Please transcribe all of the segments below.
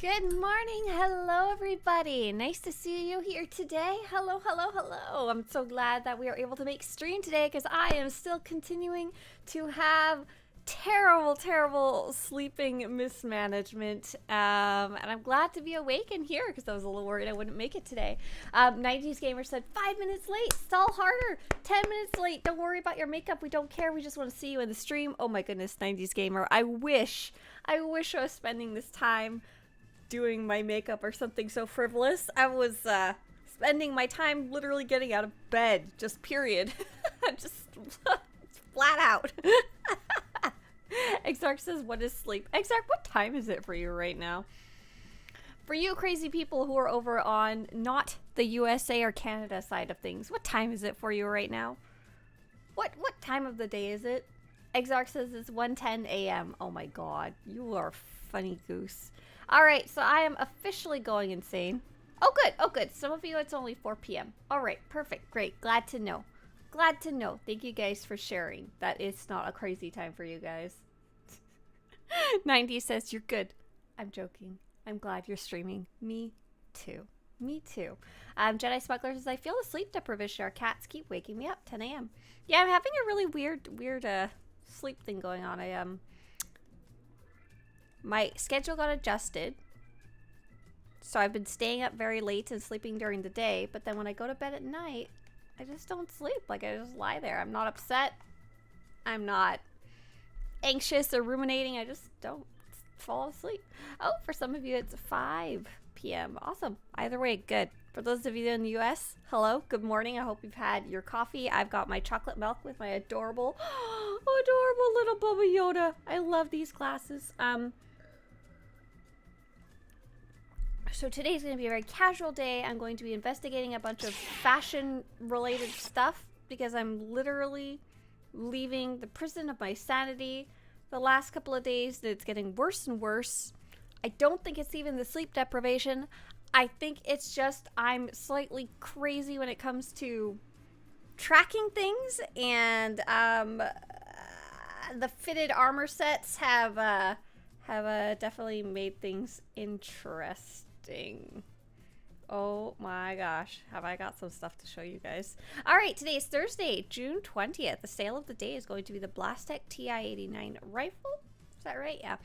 Good morning. Hello, everybody. Nice to see you here today. Hello, hello, hello. I'm so glad that we are able to make stream today because I am still continuing to have terrible sleeping mismanagement. And I'm glad to be awake and here because I was a little worried I wouldn't make it today. 90s Gamer said 5 minutes late. Stall harder. 10 minutes late. Don't worry about your makeup. We don't care. We just want to see you in the stream. Oh my goodness, 90s Gamer. I wish I was spending this time doing my makeup or something so frivolous. I was spending my time literally getting out of bed, just period. Just flat out. Exarch says, what is sleep? Exarch, what time is it for you right now? For you crazy people who are over on not the USA or Canada side of things, what time is it for you right now? What time of the day is it? Exarch says it's 1:10 a.m. Oh my god, you are funny goose. Alright, so I am officially going insane. Oh good. Some of you it's only 4 p.m. Alright, perfect, great. Glad to know. Glad to know. Thank you guys for sharing that it's not a crazy time for you guys. 90 says you're good. I'm joking. I'm glad you're streaming. Me too. Me too. Jedi Smuggler says I feel a sleep deprivation. Our cats keep waking me up. 10 a.m. Yeah, I'm having a really weird sleep thing going on. My schedule got adjusted, so I've been staying up very late and sleeping during the day, but then when I go to bed at night, I just don't sleep. Like, I just lie there. I'm not upset. I'm not anxious or ruminating. I just don't fall asleep. Oh, for some of you, it's 5 p.m. Awesome. Either way, good. For those of you in the U.S., hello, good morning. I hope you've had your coffee. I've got my chocolate milk with my adorable little Bubba Yoda. I love these glasses. So today's going to be a very casual day. I'm going to be investigating a bunch of fashion-related stuff because I'm literally leaving the prison of my sanity. The last couple of days, it's getting worse and worse. I don't think it's even the sleep deprivation. I think it's just I'm slightly crazy when it comes to tracking things, and the fitted armor sets have definitely made things interesting. Oh my gosh, have I got some stuff to show you guys. Alright, today is Thursday, June 20th. The sale of the day is going to be the Blastech TI-89 rifle. Is that right? Yeah.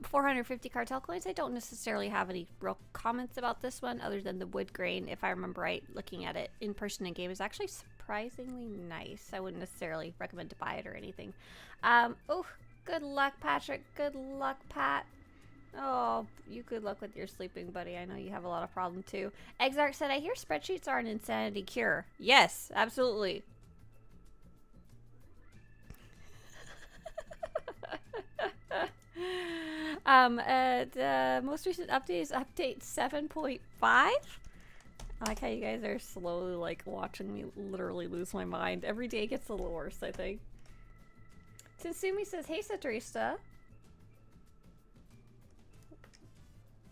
450 cartel coins. I don't necessarily have any real comments about this one other than the wood grain, if I remember right. Looking at it in person in game is actually surprisingly nice. I wouldn't necessarily recommend to buy it or anything. Oh, good luck, Patrick. Good luck, Pat. Oh, you good luck with your sleeping, buddy. I know you have a lot of problem too. Exarch said, I hear spreadsheets are an insanity cure. Yes, absolutely. The most recent update is update 7.5. I like how you guys are slowly like watching me literally lose my mind. Every day gets a little worse, I think. Tansumi says, hey Swtorista,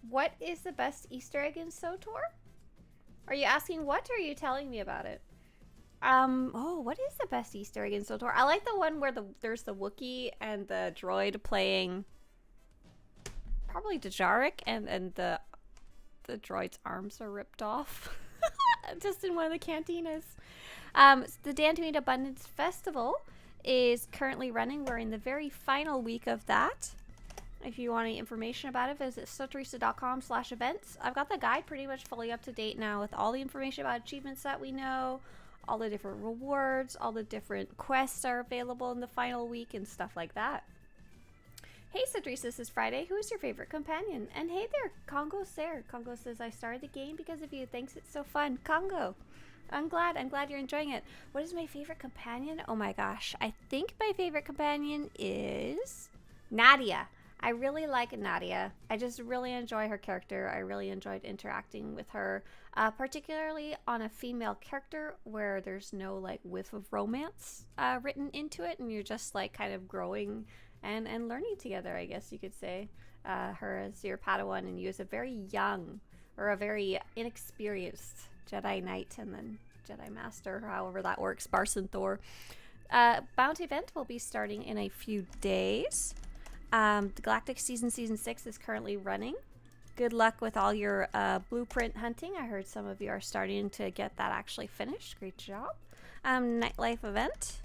what is the best Easter egg in SWTOR? Are you asking what, or are you telling me about it? Oh, what is the best Easter egg in SWTOR? I like the one where there's the Wookiee and the droid playing probably Djarik, and the droid's arms are ripped off. Just in one of the cantinas. The Dantooine Abundance Festival is currently running. We're in the very final week of that. If you want any information about it, visit Swtorista.com/events. I've got the guide pretty much fully up to date now with all the information about achievements that we know, all the different rewards, all the different quests are available in the final week and stuff like that. Hey Swtorista, this is Friday. Who is your favorite companion? And hey there, Congo's there. Congo says, I started the game because of you. Thanks, it's so fun. Congo, I'm glad you're enjoying it. What is my favorite companion? Oh my gosh. I think my favorite companion is Nadia. I really like Nadia. I just really enjoy her character. I really enjoyed interacting with her, particularly on a female character where there's no like whiff of romance written into it, and you're just like kind of growing and learning together, I guess you could say. Her as your Padawan and you as a very young or a very inexperienced Jedi Knight and then Jedi Master, however that works, Barson Thor. Bounty event will be starting in a few days. The Galactic Season 6 is currently running. good luck with all your blueprint hunting. I heard some of you are starting to get that actually finished. Great job. Nightlife event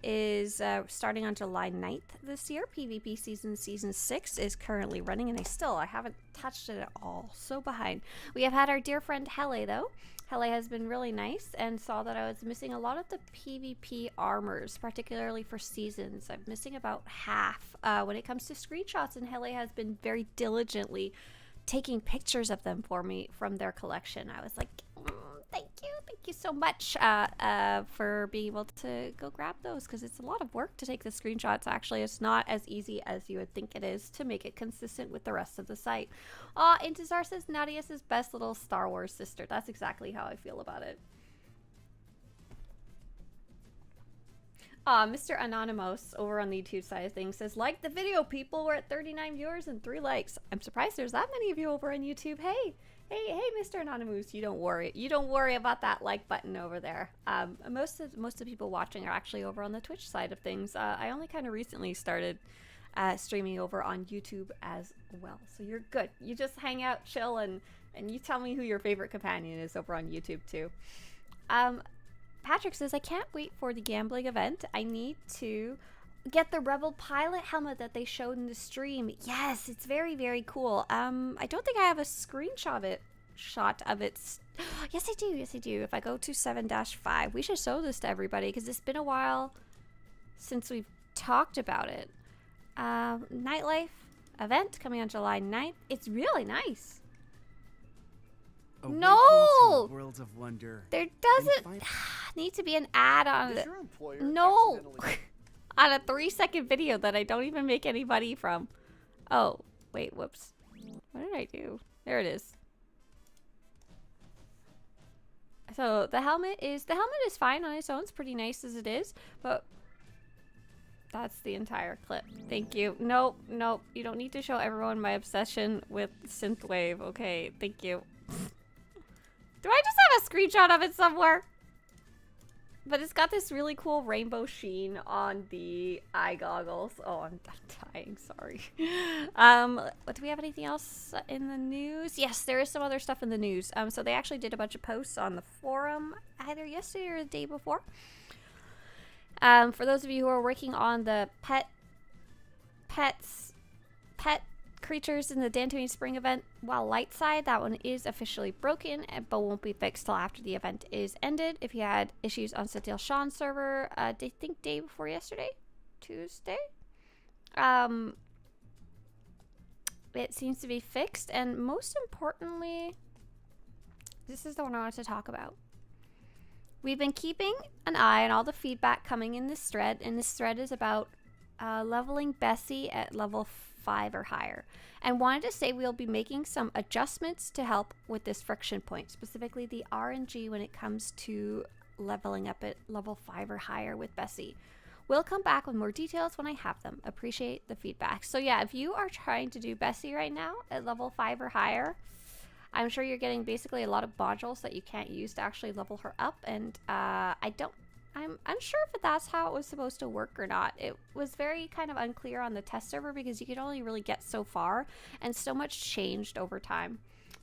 is starting on July 9th this year. PvP season 6 is currently running, and I haven't touched it at all. So behind. We have had our dear friend Hele, though. Hele has been really nice and saw that I was missing a lot of the PvP armors, particularly for seasons. I'm missing about half when it comes to screenshots, and Hele has been very diligently taking pictures of them for me from their collection. I was like, thank you so much for being able to go grab those, because it's a lot of work to take the screenshots. Actually, it's not as easy as you would think it is to make it consistent with the rest of the site. Intizar says Nadia's his best little Star Wars sister. That's exactly how I feel about it. Mr. Anonymous over on the YouTube side of things says, like the video, people. We're at 39 viewers and 3 likes. I'm surprised there's that many of you over on YouTube. Hey, Mr. Anonymous, you don't worry about that like button over there. Most of the people watching are actually over on the Twitch side of things. I only kind of recently started streaming over on YouTube as well. So you're good. You just hang out, chill, and you tell me who your favorite companion is over on YouTube too. Patrick says, I can't wait for the gambling event. I need to get the Rebel pilot helmet that they showed in the stream. Yes, it's very, very cool. I don't think I have a screenshot of it. Yes, I do. If I go to 7-5, we should show this to everybody because it's been a while since we've talked about it. Nightlife event coming on July 9th. It's really nice. No! Worlds of wonder. There doesn't need to be an ad on it. No! On a 3-second video that I don't even make any money from. Oh, wait, whoops. What did I do? There it is. So the helmet is fine on its own. It's pretty nice as it is, but that's the entire clip. Thank you. Nope. You don't need to show everyone my obsession with synthwave. Okay, thank you. Do I just have a screenshot of it somewhere? But it's got this really cool rainbow sheen on the eye goggles. Oh, I'm dying. Sorry. What do we have? Anything else in the news? Yes, there is some other stuff in the news. So they actually did a bunch of posts on the forum either yesterday or the day before. For those of you who are working on the pet creatures in the Dantooine Spring event, while light side, that one is officially broken, but won't be fixed till after the event is ended. If you had issues on Satil Sean's server, I think day before yesterday, Tuesday, it seems to be fixed. And most importantly, this is the one I wanted to talk about. We've been keeping an eye on all the feedback coming in this thread, and this thread is about leveling Bessie at level 5 or higher, and wanted to say we'll be making some adjustments to help with this friction point, specifically the RNG when it comes to leveling up at level 5 or higher with Bessie. We'll come back with more details when I have them. Appreciate the feedback. So yeah, if you are trying to do Bessie right now at level 5 or higher, I'm sure you're getting basically a lot of modules that you can't use to actually level her up, and I'm unsure if that's how it was supposed to work or not. It was very kind of unclear on the test server because you could only really get so far, and so much changed over time.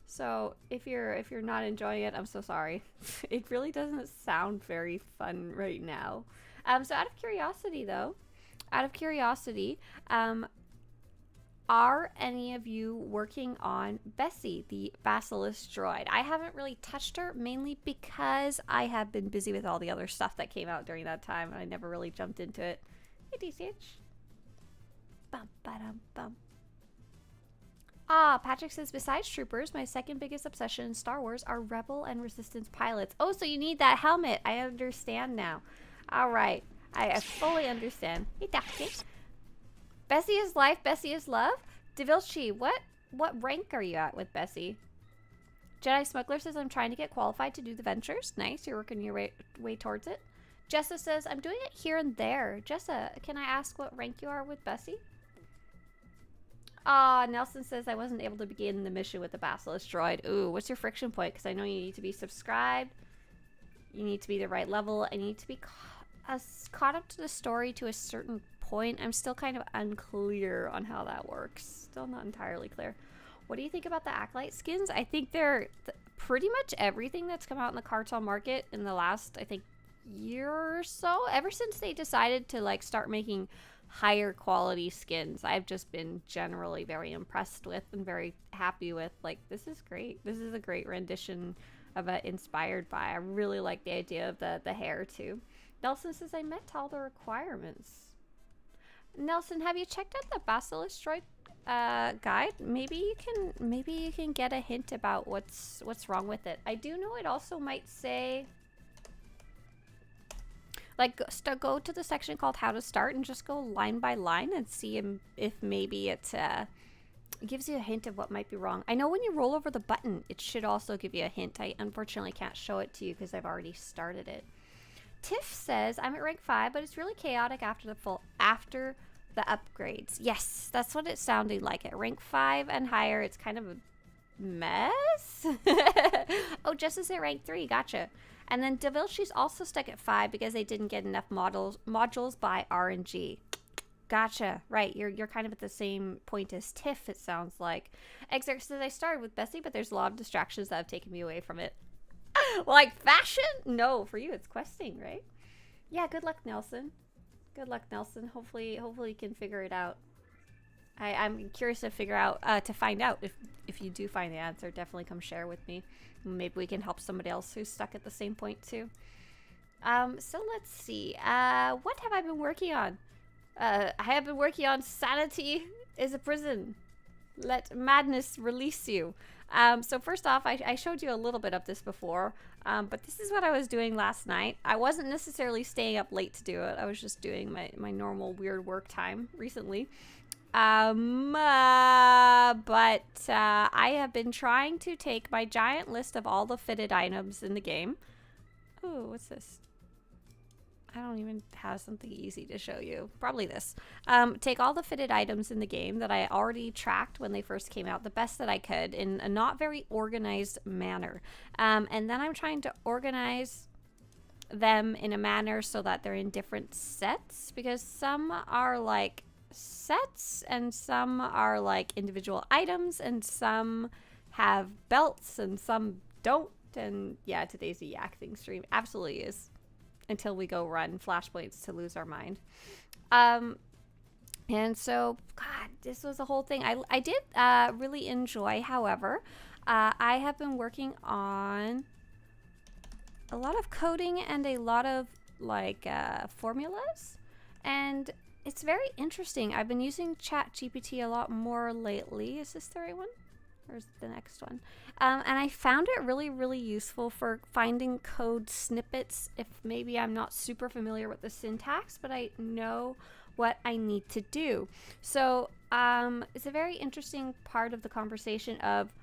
So if you're not enjoying it, I'm so sorry. It really doesn't sound very fun right now. So out of curiosity, are any of you working on Bessie, the Basilisk droid? I haven't really touched her, mainly because I have been busy with all the other stuff that came out during that time, and I never really jumped into it. Hey, DCH. Bum, ba-dum, bum. Patrick says, besides troopers, my second biggest obsession in Star Wars are Rebel and Resistance pilots. Oh, so you need that helmet. I understand now. All right. I fully understand. Hey, Ducky. Bessie is life, Bessie is love. Devilchi, what rank are you at with Bessie? Jedi Smuggler says, I'm trying to get qualified to do the ventures. Nice, you're working your way towards it. Jessa says, I'm doing it here and there. Jessa, can I ask what rank you are with Bessie? Nelson says, I wasn't able to begin the mission with the Basilisk droid. Ooh, what's your friction point? Because I know you need to be subscribed. You need to be the right level. I need to be caught up to the story to a certain point. I'm still kind of unclear on how that works. Still not entirely clear. What do you think about the Acolyte skins? I think they're pretty much everything that's come out in the cartel market in the last, I think, year or so. Ever since they decided to like start making higher quality skins, I've just been generally very impressed with and very happy with. Like, this is great. This is a great rendition of it, inspired by. I really like the idea of the hair too. Nelson says I met all the requirements. Nelson, have you checked out the Basilisk Droid guide? Maybe you can get a hint about what's wrong with it. I do know it also might say, like, go to the section called How to Start and just go line by line and see if maybe it gives you a hint of what might be wrong. I know when you roll over the button, it should also give you a hint. I unfortunately can't show it to you because I've already started it. Tiff says, I'm at rank 5, but it's really chaotic after the upgrades. Yes, that's what it sounded like. At rank 5 and higher, it's kind of a mess. Oh, Jess is at rank 3. Gotcha. And then DeVille, she's also stuck at 5 because they didn't get enough modules by RNG. Gotcha. Right, you're kind of at the same point as Tiff, it sounds like. Exerc says, I started with Bessie, but there's a lot of distractions that have taken me away from it. Like fashion? No, for you it's questing, right? Yeah, good luck, Nelson. Good luck, Nelson. Hopefully you can figure it out. I'm curious to find out if you do find the answer. Definitely come share with me. Maybe we can help somebody else who's stuck at the same point too. So let's see. What have I been working on? I have been working on Sanity is a prison. Let madness release you. So first off, I showed you a little bit of this before, but this is what I was doing last night. I wasn't necessarily staying up late to do it. I was just doing my normal weird work time recently. But I have been trying to take my giant list of all the fitted items in the game. Oh, what's this? I don't even have something easy to show you. Probably this. Take all the fitted items in the game that I already tracked when they first came out, the best that I could, in a not very organized manner. And then I'm trying to organize them in a manner so that they're in different sets, because some are like sets and some are like individual items and some have belts and some don't. And yeah, today's a yak thing stream. Absolutely is. Until we go run flashpoints to lose our mind. And so, God, this was a whole thing. I did really enjoy, however. I have been working on a lot of coding and a lot of, like, formulas. And it's very interesting. I've been using ChatGPT a lot more lately. Is this the right one? Or is it the next one? And I found it really, really useful for finding code snippets if maybe I'm not super familiar with the syntax, but I know what I need to do. So it's a very interesting part of the conversation of,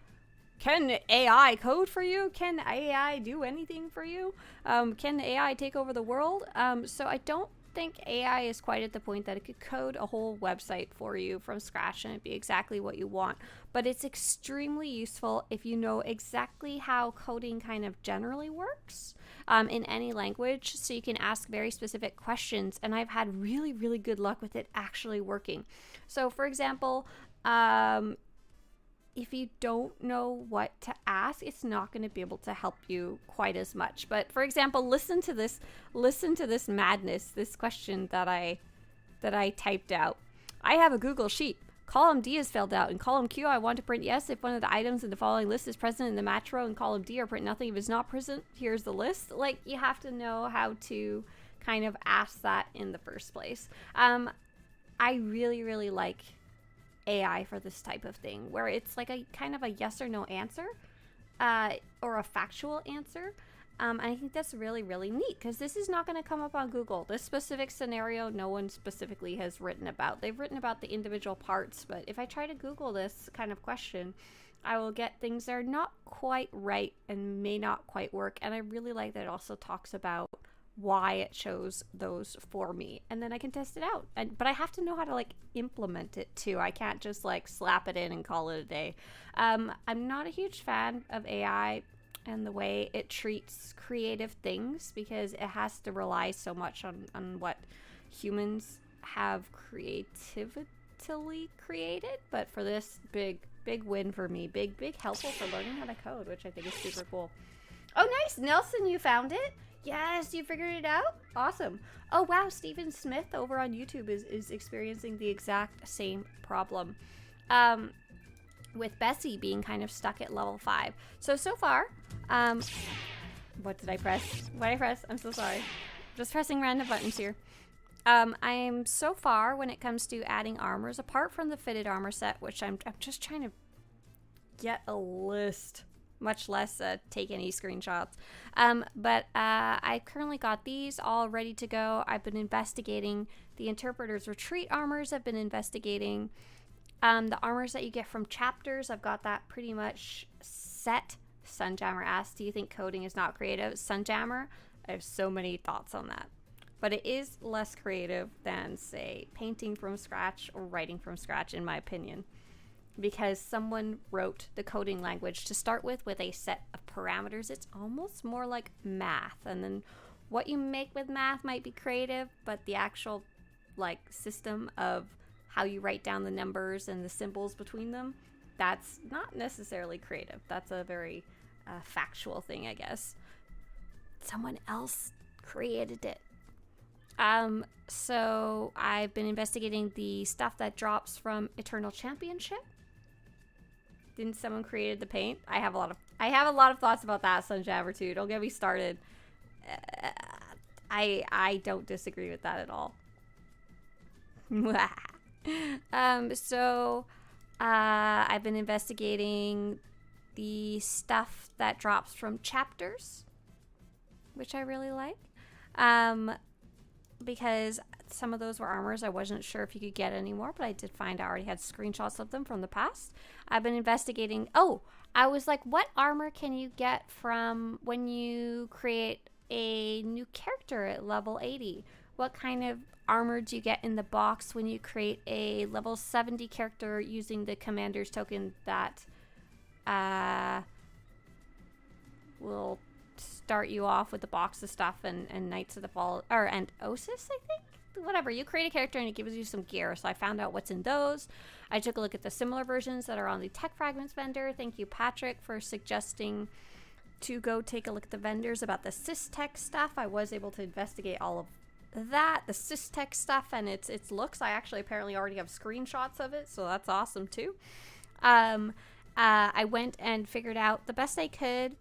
can AI code for you? Can AI do anything for you? Can AI take over the world? So I don't think AI is quite at the point that it could code a whole website for you from scratch and it'd be exactly what you want, but it's extremely useful if you know exactly how coding kind of generally works in any language, so you can ask very specific questions, and I've had really, really good luck with it actually working. So for example, if you don't know what to ask, it's not going to be able to help you quite as much. But for example, listen to this madness, this question that I typed out. I have a Google Sheet. Column D is filled out. In column Q, I want to print yes if one of the items in the following list is present in the match row. In column D, or print nothing if it's not present. Here's the list. Like, you have to know how to kind of ask that in the first place. I really, really like AI for this type of thing, where it's like a kind of a yes or no answer, or a factual answer. And I think that's really, really neat, because this is not going to come up on Google. This specific scenario, no one specifically has written about. They've written about the individual parts, but if I try to Google this kind of question, I will get things that are not quite right and may not quite work. And I really like that it also talks about why it shows those for me, and then I can test it out. But I have to know how to like implement it too. I can't just like slap it in and call it a day. I'm not a huge fan of AI and the way it treats creative things, because it has to rely so much on what humans have creatively created. But for this big Big win for me. Big helpful for learning how to code, which I think is super cool. Oh, nice. Nelson, you found it? Yes, you figured it out? Awesome. Oh, wow. Stephen Smith over on YouTube is experiencing the exact same problem. With Bessie being kind of stuck at level 5. So far, what did I press? What did I press? I'm so sorry. Just pressing random buttons here. I'm so far when it comes to adding armors, apart from the fitted armor set, which I'm just trying to get a list, much less take any screenshots. But I currently got these all ready to go. I've been investigating the Interpreter's Retreat armors. I've been investigating the armors that you get from chapters. I've got that pretty much set. Sunjammer asks, do you think coding is not creative? Sunjammer, I have so many thoughts on that. But it is less creative than, say, painting from scratch or writing from scratch, in my opinion. Because someone wrote the coding language to start with a set of parameters. It's almost more like math. And then what you make with math might be creative, but the actual, like, system of how you write down the numbers and the symbols between them, that's not necessarily creative. That's a very factual thing, I guess. Someone else created it. So I've been investigating the stuff that drops from Eternal Championship. Didn't someone created the paint? I have a lot of thoughts about that, Sunjammer too. Don't get me started. I don't disagree with that at all. I've been investigating the stuff that drops from chapters, which I really like. Because some of those were armors I wasn't sure if you could get anymore, but I did find I already had screenshots of them from the past. I've been investigating. Oh, I was like, what armor can you get from when you create a new character at level 80? What kind of armor do you get in the box when you create a level 70 character using the commander's token that will start you off with a box of stuff and Knights of the Fall, and Osis, I think? Whatever. You create a character and it gives you some gear. So I found out what's in those. I took a look at the similar versions that are on the Tech Fragments vendor. Thank you, Patrick, for suggesting to go take a look at the vendors about the SysTech stuff. I was able to investigate all of that, the SysTech stuff, and its looks. I actually apparently already have screenshots of it, so that's awesome too. I went and figured out the best I could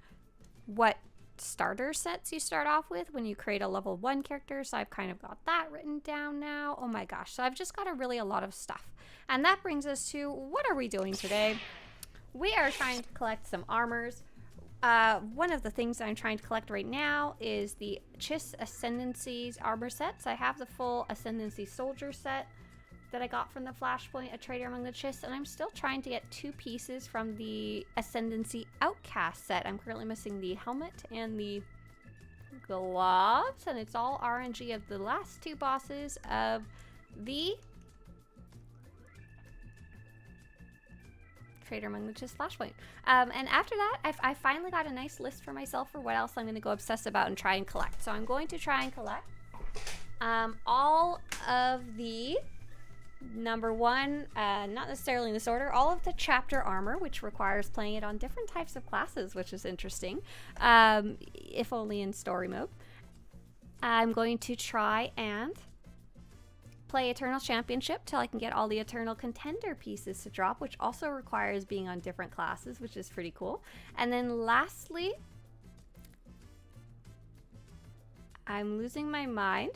what starter sets you start off with when you create a level 1 character, so I've kind of got that written down now. Oh my gosh, so I've just got a lot of stuff. And that brings us to, what are we doing today? We are trying to collect some armors. One of the things that I'm trying to collect right now is the Chiss Ascendancy's armor sets. I have the full Ascendancy Soldier set that I got from the Flashpoint, A Traitor Among the Chiss, and I'm still trying to get 2 pieces from the Ascendancy Outcast set. I'm currently missing the helmet and the gloves, and it's all RNG of the last 2 bosses of the Traitor Among the Chiss Flashpoint. And after that, I finally got a nice list for myself for what else I'm going to go obsess about and try and collect. So I'm going to try and collect all of the number 1, not necessarily in this order, all of the chapter armor, which requires playing it on different types of classes, which is interesting, if only in story mode. I'm going to try and play Eternal Championship till I can get all the Eternal Contender pieces to drop, which also requires being on different classes, which is pretty cool. And then lastly, I'm losing my mind.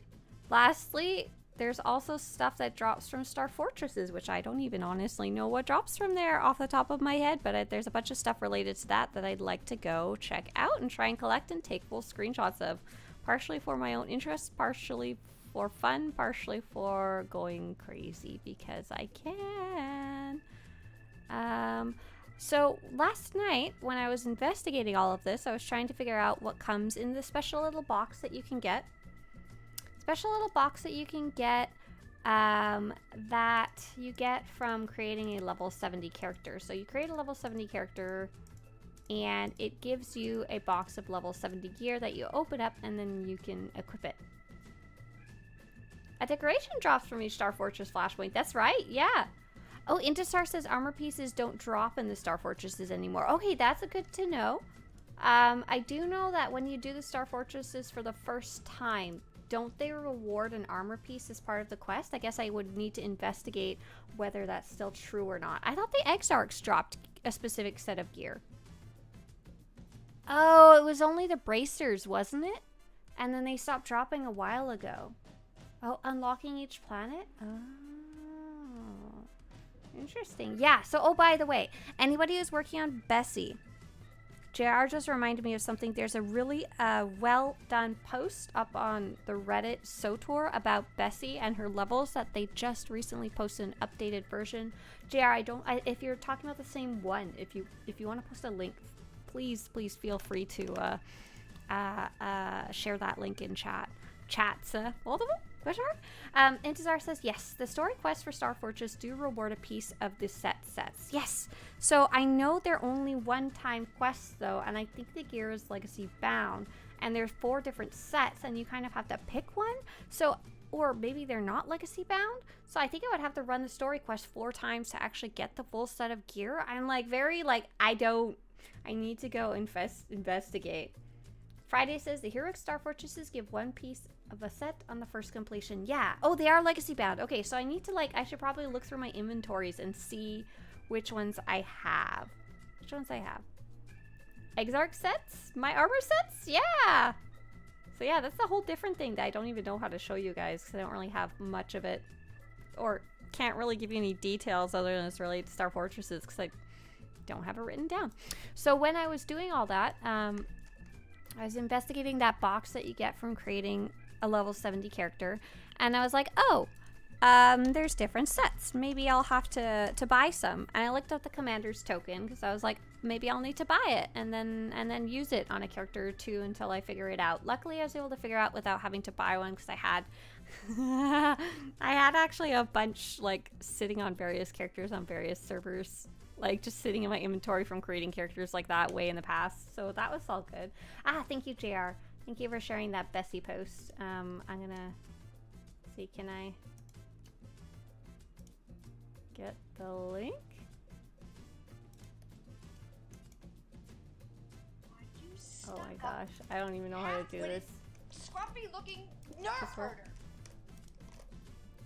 Lastly, there's also stuff that drops from Star Fortresses, which I don't even honestly know what drops from there off the top of my head, but there's a bunch of stuff related to that I'd like to go check out and try and collect and take full screenshots of. Partially for my own interest, partially for fun, partially for going crazy because I can. So last night when I was investigating all of this, I was trying to figure out what comes in the special little box that you can get. Special little box that you can get that you get from creating a level 70 character. So you create a level 70 character and it gives you a box of level 70 gear that you open up and then you can equip it. A decoration drops from each Star Fortress Flashpoint. That's right, yeah. Oh, Intisar says armor pieces don't drop in the Star Fortresses anymore. Okay, that's a good to know. I do know that when you do the Star Fortresses for the first time, don't they reward an armor piece as part of the quest? I guess I would need to investigate whether that's still true or not. I thought the Exarchs dropped a specific set of gear. Oh, it was only the bracers, wasn't it? And then they stopped dropping a while ago. Oh, unlocking each planet? Oh. Interesting. Yeah, so, oh, by the way, anybody who's working on Bessie, JR just reminded me of something. There's a really well done post up on the Reddit SWTOR about Bessie and her levels that they just recently posted an updated version. JR, if you're talking about the same one, if you want to post a link, please feel free to share that link in chat. All the Intizar says, yes, the story quests for Star Fortress do reward a piece of the sets. Yes. So I know they're only one-time quests, though, and I think the gear is legacy bound. And there's 4 different sets, and you kind of have to pick one. So, or maybe they're not legacy bound. So I think I would have to run the story quest 4 times to actually get the full set of gear. I'm like, I need to go investigate. Friday says the heroic Star Fortresses give 1 piece of a set on the first completion. Yeah. Oh, they are legacy bound. Okay, so I need to I should probably look through my inventories and see which ones I have. Exarch sets? My armor sets? Yeah. So yeah, that's a whole different thing that I don't even know how to show you guys because I don't really have much of it, or can't really give you any details other than it's related to Star Fortresses because I don't have it written down. So when I was doing all that, I was investigating that box that you get from creating a level 70 character, and I was like, oh, there's different sets. Maybe I'll have to buy some. And I looked up the commander's token because I was like, maybe I'll need to buy it and then use it on a character or 2 until I figure it out. Luckily, I was able to figure out without having to buy one because I had actually a bunch sitting on various characters on various servers. Just sitting in my inventory from creating characters like that way in the past. So that was all good. Thank you, JR. Thank you for sharing that Bessie post. I'm gonna see, can I get the link? Oh my gosh, I don't even know how to do this. Scruffy looking nerf herder.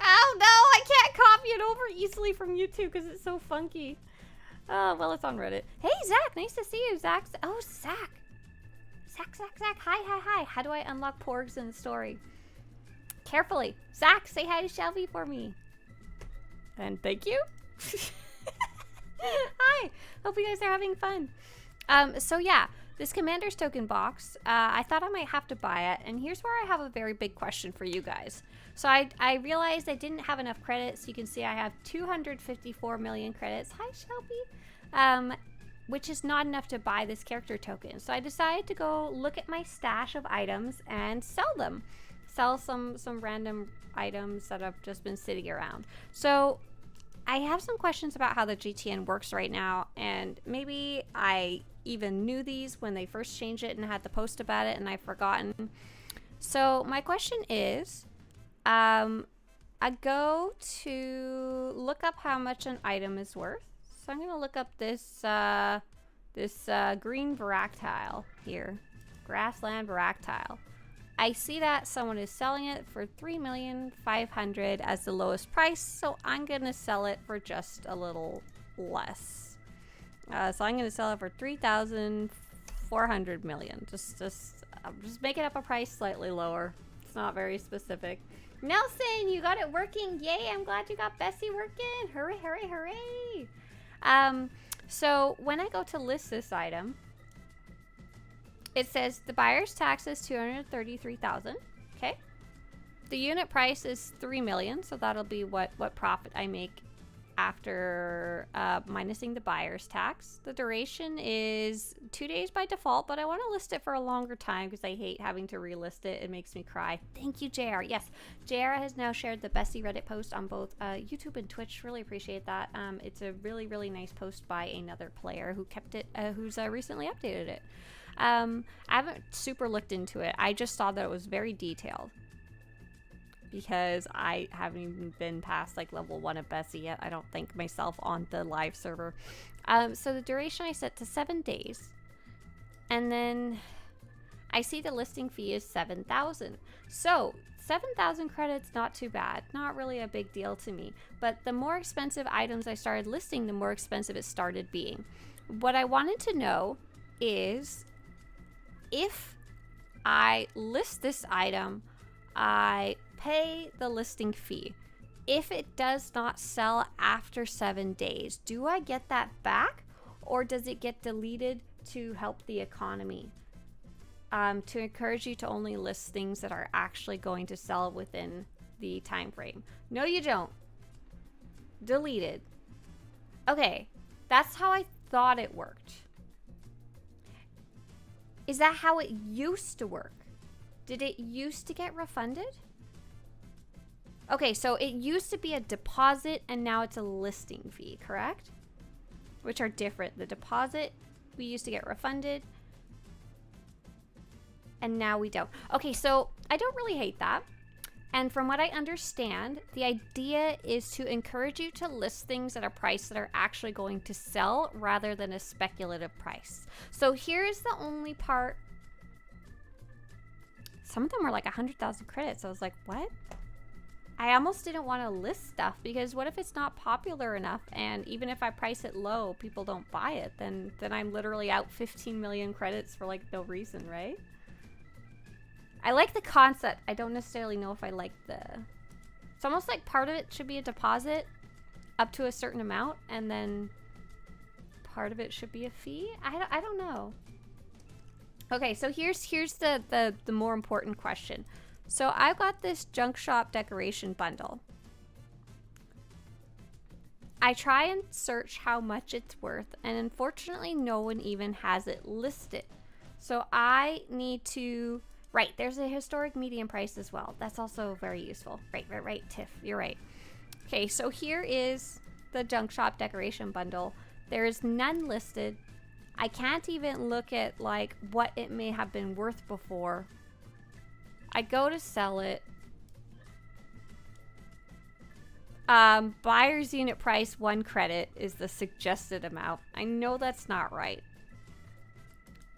Oh no, I can't copy it over easily from YouTube because it's so funky. Oh, well, it's on Reddit. Hey, Zach, nice to see you, Zach. Oh, Zach. Zach. Hi. How do I unlock porgs in the story? Carefully. Zach, say hi to Shelby for me. And thank you. Hi. Hope you guys are having fun. So yeah, this commander's token box, I thought I might have to buy it. And here's where I have a very big question for you guys. So I realized I didn't have enough credits. You can see I have 254 million credits. Hi, Shelby. Which is not enough to buy this character token. So I decided to go look at my stash of items and sell them. Sell some random items that have just been sitting around. So I have some questions about how the GTN works right now, and maybe I even knew these when they first changed it and had to post about it and I've forgotten. So my question is, I go to look up how much an item is worth. So I'm gonna look up this green Varactile here, grassland Varactile. I see that someone is selling it for $3,500,000 as the lowest price, so I'm gonna sell it for just a little less. So I'm gonna sell it for $3,400 million. Just making up a price slightly lower. It's not very specific. Nelson, you got it working! Yay! I'm glad you got Bessie working. Hooray! Hooray! Hooray! So when I go to list this item, it says the buyer's tax is $233,000. Okay. The unit price is $3 million, so that'll be what profit I make after minusing the buyer's tax. The duration is 2 days by default, but I want to list it for a longer time because I hate having to relist it. It makes me cry. Thank you, JR. Yes, JR has now shared the Bessie Reddit post on both YouTube and Twitch. Really appreciate that. It's a really, really nice post by another player who kept it, who's recently updated it. I haven't super looked into it. I just saw that it was very detailed. because I haven't even been past like level 1 of Bessie yet. I don't think myself on the live server. So the duration I set to 7 days. And then I see the listing fee is 7,000. So 7,000 credits, not too bad. Not really a big deal to me. But the more expensive items I started listing, the more expensive it started being. What I wanted to know is if I list this item, I pay the listing fee. If it does not sell after 7 days, do I get that back, or does it get deleted to help the economy? To encourage you to only list things that are actually going to sell within the time frame. No, you don't. Deleted. Okay, that's how I thought it worked. Is that how it used to work? Did it used to get refunded? Okay, so it used to be a deposit and now it's a listing fee, correct? Which are different. The deposit, we used to get refunded, and now we don't. Okay, so I don't really hate that. And from what I understand, the idea is to encourage you to list things at a price that are actually going to sell rather than a speculative price. So here's the only part. Some of them were like 100,000 credits. I was like, what? I almost didn't want to list stuff because what if it's not popular enough, and even if I price it low, people don't buy it, then I'm literally out 15 million credits for like no reason, right? I like the concept. I don't necessarily know if I like it's almost like part of it should be a deposit up to a certain amount, and then part of it should be a fee. I don't know. Okay, so here's the more important question. So I've got this junk shop decoration bundle. I try and search how much it's worth, and unfortunately no one even has it listed. So I need to... Right, there's a historic median price as well. That's also very useful. Right, Tiff, you're right. Okay, so here is the junk shop decoration bundle. There's none listed. I can't even look at like what it may have been worth before. I go to sell it. Buyer's unit price 1 credit is the suggested amount. I know that's not right,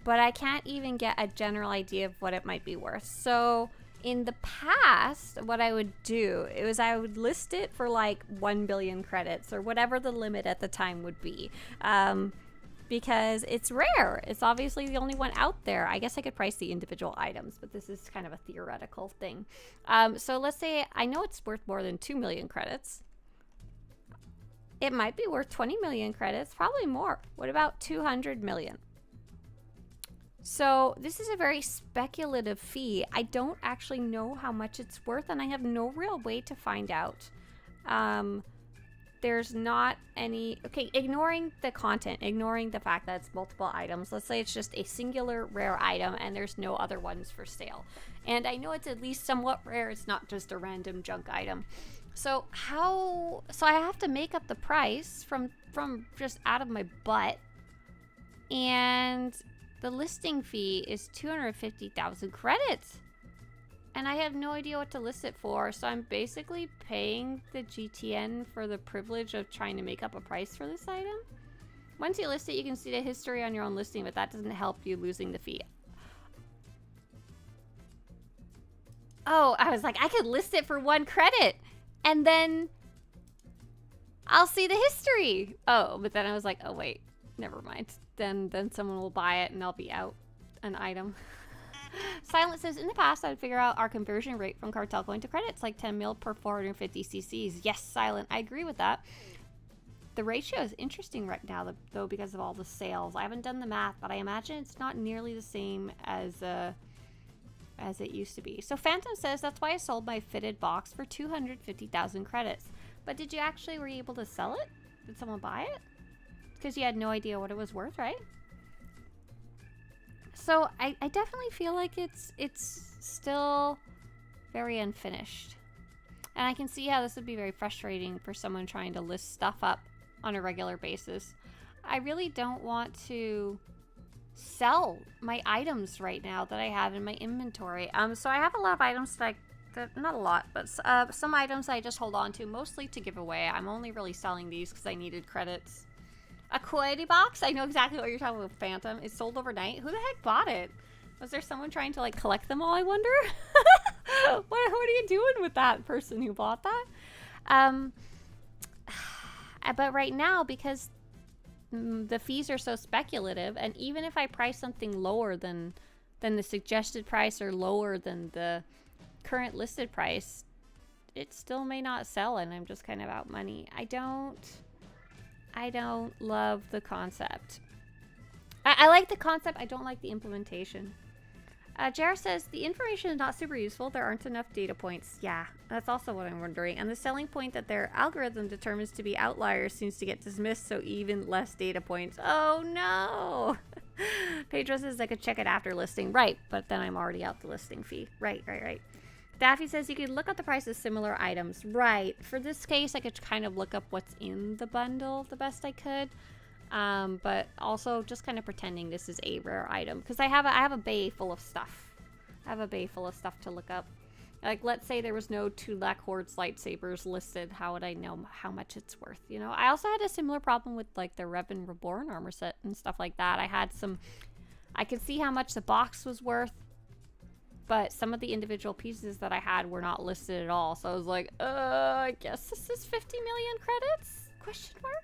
but I can't even get a general idea of what it might be worth. So in the past, what I would do is I would list it for like 1 billion credits or whatever the limit at the time would be. Because it's rare. It's obviously the only one out there. I guess I could price the individual items, but this is kind of a theoretical thing. So let's say I know it's worth more than 2 million credits. It might be worth 20 million credits, probably more. What about 200 million? So this is a very speculative fee. I don't actually know how much it's worth, and I have no real way to find out. There's not any... Okay, ignoring the content, ignoring the fact that it's multiple items. Let's say it's just a singular rare item and there's no other ones for sale. And I know it's at least somewhat rare. It's not just a random junk item. So how... So I have to make up the price from just out of my butt. And the listing fee is 250,000 credits. And I have no idea what to list it for, so I'm basically paying the GTN for the privilege of trying to make up a price for this item. Once you list it, you can see the history on your own listing, but that doesn't help you losing the fee. Oh, I was like, I could list it for 1 credit, and then I'll see the history. Oh, but then I was like, oh wait, never mind. Then someone will buy it, and I'll be out an item. Silent says, in the past, I'd figure out our conversion rate from cartel coin to credits, like 10 mil per 450 cc's. Yes, Silent, I agree with that. The ratio is interesting right now, though, because of all the sales. I haven't done the math, but I imagine it's not nearly the same as it used to be. So Phantom says, that's why I sold my fitted box for 250,000 credits. But did you actually, were you able to sell it? Did someone buy it? Because you had no idea what it was worth, right? So I definitely feel like it's still very unfinished. And I can see how this would be very frustrating for someone trying to list stuff up on a regular basis. I really don't want to sell my items right now that I have in my inventory. So I have a lot of items that not a lot, but some items I just hold on to, mostly to give away. I'm only really selling these because I needed credits. A Acolyte box? I know exactly what you're talking about, Phantom. It sold overnight. Who the heck bought it? Was there someone trying to, like, collect them all, I wonder? What are you doing with that person who bought that? But right now, because the fees are so speculative, and even if I price something lower than the suggested price or lower than the current listed price, it still may not sell, and I'm just kind of out money. I don't love the concept. I like the concept. I don't like the implementation. JR says, the information is not super useful. There aren't enough data points. Yeah, that's also what I'm wondering. And the selling point that their algorithm determines to be outliers seems to get dismissed, so even less data points. Oh, no. Pedro says I could check it after listing. Right, but then I'm already out the listing fee. Right. Daffy says you could look up the price of similar items. Right. For this case, I could kind of look up what's in the bundle the best I could. But also just kind of pretending this is a rare item. Because I have a bay full of stuff. I have a bay full of stuff to look up. Like, let's say there was no 2 Black Hordes lightsabers listed. How would I know how much it's worth, you know? I also had a similar problem with, like, the Revan Reborn armor set and stuff like that. I could see how much the box was worth, but some of the individual pieces that I had were not listed at all. So I was like, I guess this is 50 million credits? Question mark?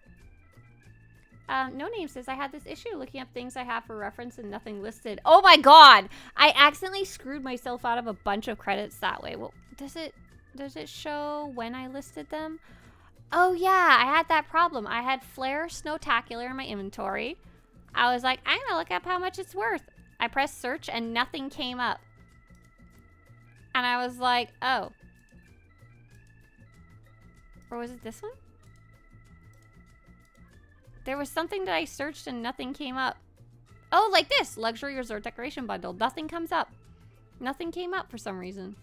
No Name says, I had this issue looking up things I have for reference and nothing listed. Oh my god! I accidentally screwed myself out of a bunch of credits that way. Well, does it show when I listed them? Oh yeah, I had that problem. I had Flare Snowtacular in my inventory. I was like, I'm gonna look up how much it's worth. I pressed search and nothing came up. And I was like, oh. Or was it this one? There was something that I searched and nothing came up. Oh, like this. Luxury Resort Decoration Bundle. Nothing comes up. Nothing came up for some reason.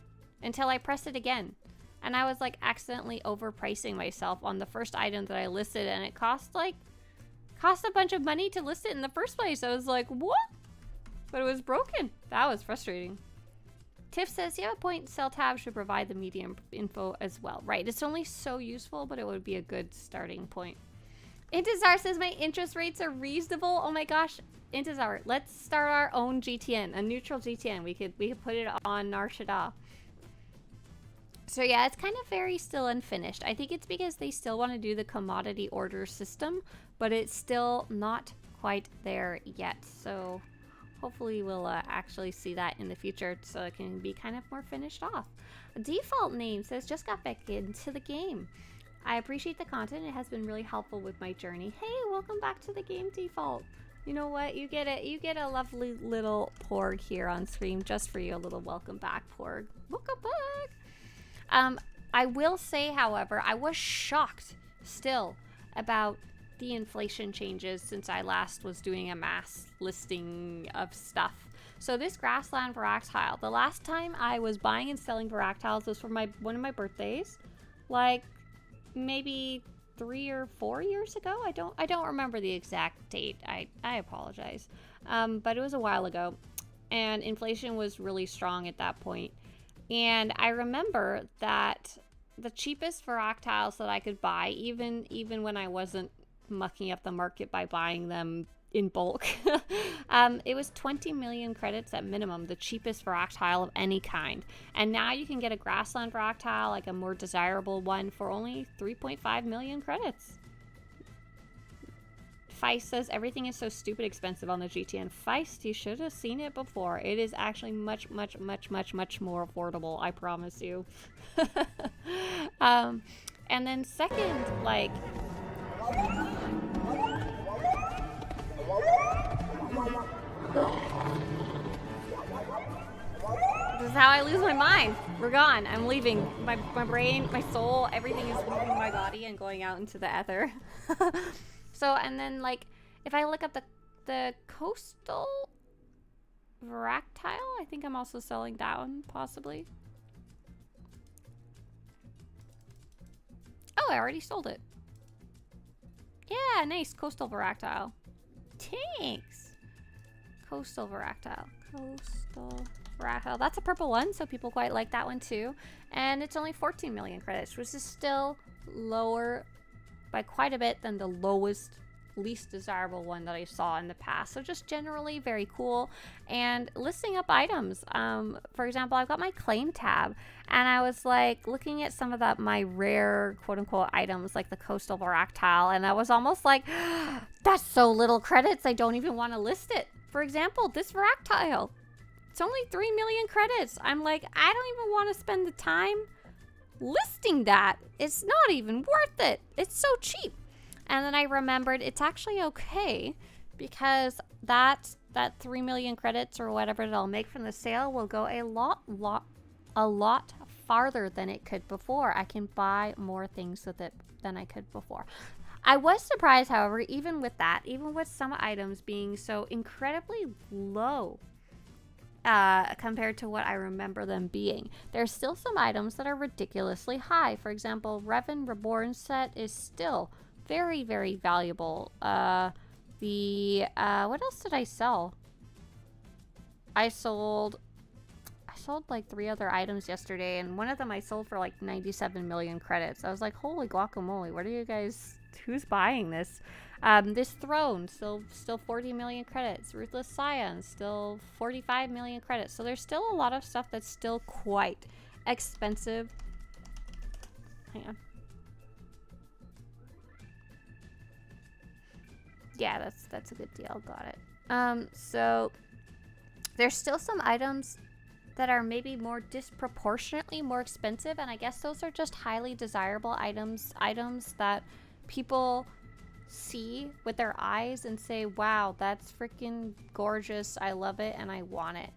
Until I pressed it again. And I was like accidentally overpricing myself on the first item that I listed. And it cost a bunch of money to list it in the first place. I was like, what? But it was broken. That was frustrating. Tiff says, you have a point. Sell tab should provide the medium info as well. Right. It's only so useful, but it would be a good starting point. Intezar says my interest rates are reasonable. Oh my gosh, Intezar, let's start our own GTN, a neutral GTN. We could put it on Nar Shaddaa. So yeah, it's kind of very still unfinished. I think it's because they still want to do the commodity order system, but it's still not quite there yet. So hopefully we'll actually see that in the future so it can be kind of more finished off. Default Name says just got back into the game. I appreciate the content. It has been really helpful with my journey. Hey, welcome back to the game, Default. You know what? You get it. You get a lovely little porg here on stream just for you. A little welcome back, porg. Welcome back. I will say, however, I was shocked still about the inflation changes since I last was doing a mass listing of stuff. So this grassland Varactile, the last time I was buying and selling Varactiles was for one of my birthdays. Like, maybe 3 or 4 years ago. I don't remember the exact date. I apologize. But it was a while ago, and inflation was really strong at that point. And I remember that the cheapest Varactiles that I could buy, even when I wasn't mucking up the market by buying them in bulk, it was 20 million credits at minimum, the cheapest Varactile of any kind. And now you can get a grassland Varactile, like a more desirable one, for only 3.5 million credits. Feist says everything is so stupid expensive on the GTN. Feist, you should have seen it before. It is actually much more affordable, I promise you. And then second, like, this is how I lose my mind. We're gone. I'm leaving. My brain, my soul, everything is leaving my body and going out into the ether. So, and then, like, if I look up the coastal Varactile, I think I'm also selling that one, possibly. Oh, I already sold it. Yeah, nice. Coastal Varactile. Thanks. Coastal Varactile. Coastal Rachel. That's a purple one, so people quite like that one too. And it's only 14 million credits, which is still lower by quite a bit than the lowest, least desirable one that I saw in the past. So just generally very cool. And listing up items. For example, I've got my claim tab, and I was like looking at some of my rare quote unquote items like the coastal varactile, and I was almost like, that's so little credits, I don't even want to list it. For example, this varactile, it's only 3 million credits. I'm like, I don't even want to spend the time listing that. It's not even worth it. It's so cheap. And then I remembered it's actually okay, because that 3 million credits or whatever that I'll make from the sale will go a lot farther than it could before. I can buy more things with it than I could before. I was surprised, however, even with that, even with some items being so incredibly low compared to what I remember them being. There's still some items that are ridiculously high. For example, Revan Reborn set is still very, very valuable. What else did I sell? I sold like 3 other items yesterday, and one of them I sold for like 97 million credits. I was like, holy guacamole, what are you guys, who's buying this? This throne, still 40 million credits. Ruthless Scion, still 45 million credits. So there's still a lot of stuff that's still quite expensive. Hang on. Yeah, that's a good deal. Got it. So there's still some items that are maybe more disproportionately more expensive, and I guess those are just highly desirable items that people see with their eyes and say, wow, that's freaking gorgeous, I love it, and I want it.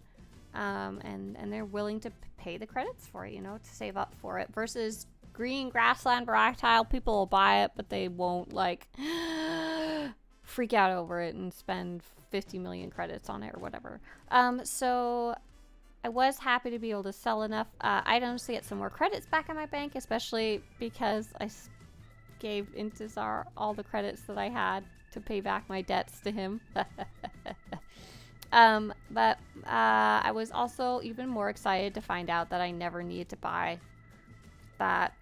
And they're willing to pay the credits for it, you know, to save up for it. Versus green grassland varactile, people will buy it, but they won't like freak out over it and spend 50 million credits on it or whatever. So I was happy to be able to sell enough items to get some more credits back in my bank, especially because I gave Intizar all the credits that I had to pay back my debts to him. But I was also even more excited to find out that I never needed to buy that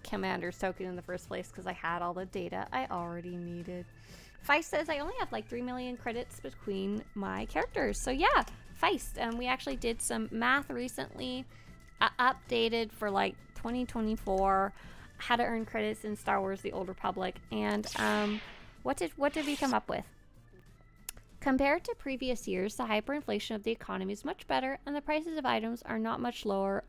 commander's token in the first place, because I had all the data I already needed. Feist says I only have like 3 million credits between my characters. So yeah, Feist. We actually did some math recently, updated for like 2024, how to earn credits in Star Wars The Old Republic. And what did we come up with? Compared to previous years, the hyperinflation of the economy is much better, and the prices of items are now much lower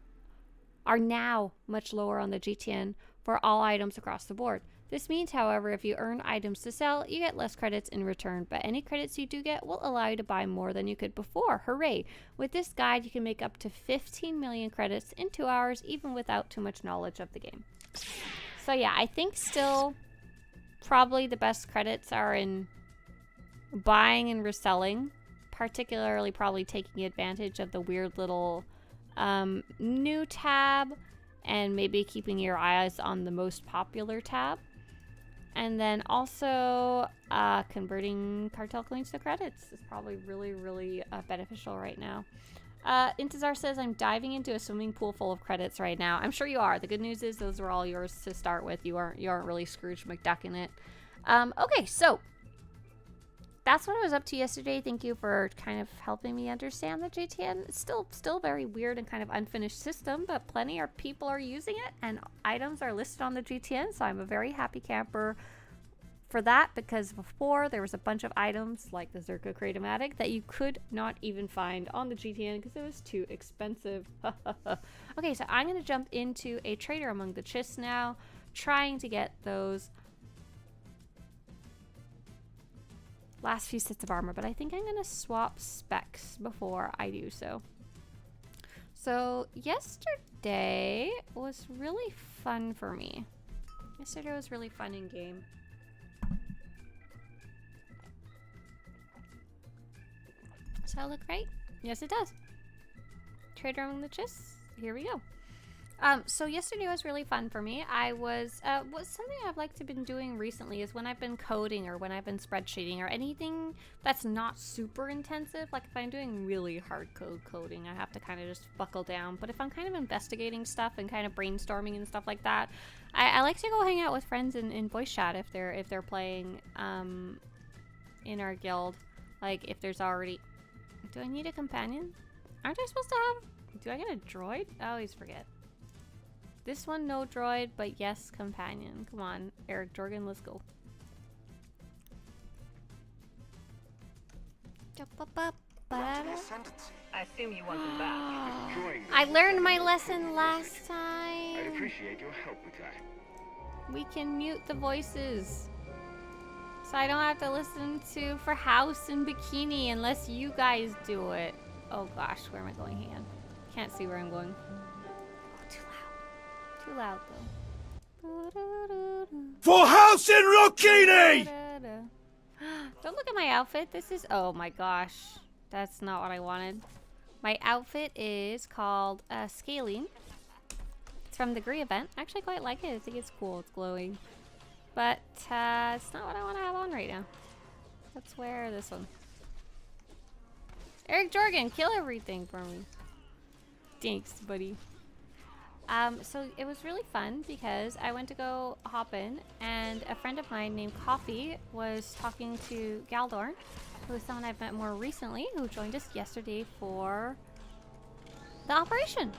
on the GTN for all items across the board. This means, however, if you earn items to sell, you get less credits in return, but any credits you do get will allow you to buy more than you could before. Hooray! With this guide, you can make up to 15 million credits in 2 hours, even without too much knowledge of the game. So yeah, I think still probably the best credits are in buying and reselling, particularly probably taking advantage of the weird little new tab, and maybe keeping your eyes on the most popular tab. And then also converting cartel coins to credits is probably really, really beneficial right now. Intizar says, I'm diving into a swimming pool full of credits right now. I'm sure you are. The good news is those are all yours to start with. You aren't really Scrooge McDuck in it. Okay, so that's what I was up to yesterday. Thank you for kind of helping me understand the GTN. It's still very weird and kind of unfinished system, but plenty of people are using it, and items are listed on the GTN, so I'm a very happy camper for that, because before there was a bunch of items like the Zerka Kratom-Matic that you could not even find on the GTN because it was too expensive. Okay, so I'm going to jump into a trader among the chists now, trying to get those last few sets of armor, but I think I'm going to swap specs before I do so. So yesterday was really fun for me. Yesterday was really fun in game. Does that look right? Yes, it does. Trader among the chests. Here we go. So yesterday was really fun for me. I was something I've liked to been doing recently is when I've been coding or when I've been spreadsheeting or anything that's not super intensive. Like if I'm doing really hard coding, I have to kind of just buckle down. But if I'm kind of investigating stuff and kind of brainstorming and stuff like that, I like to go hang out with friends in voice chat if they're playing in our guild. Like if there's already, do I need a companion? Aren't I supposed to have? Do I get a droid? I always forget. This one, no droid, but yes, companion. Come on, Eric Jorgen, let's go. I assume you want them back. I learned my lesson last time. I'd appreciate your help with that. We can mute the voices. So I don't have to listen to For House and Bikini unless you guys do it. Oh gosh, where am I going? Hang on. Can't see where I'm going. Too loud though. For House in Rocchini! Don't look at my outfit. This is, oh my gosh, that's not what I wanted. My outfit is called Scaling. It's from the Gree event. I actually quite like it. I think it's cool. It's glowing, but it's not what I want to have on right now. Let's wear this one. Eric Jorgen, kill everything for me. Thanks, buddy. So it was really fun because I went to go hop in and a friend of mine named Coffee was talking to Galdorn, who is someone I've met more recently, who joined us yesterday for the operation.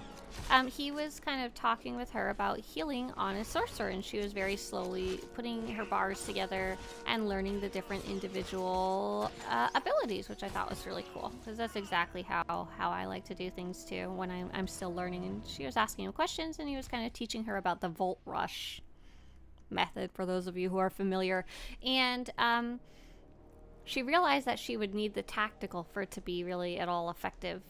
He was kind of talking with her about healing on a sorcerer, and she was very slowly putting her bars together and learning the different individual abilities, which I thought was really cool, because that's exactly how I like to do things too when I'm still learning. And she was asking him questions, and he was kind of teaching her about the Volt Rush method, for those of you who are familiar. And she realized that she would need the tactical for it to be really at all effective,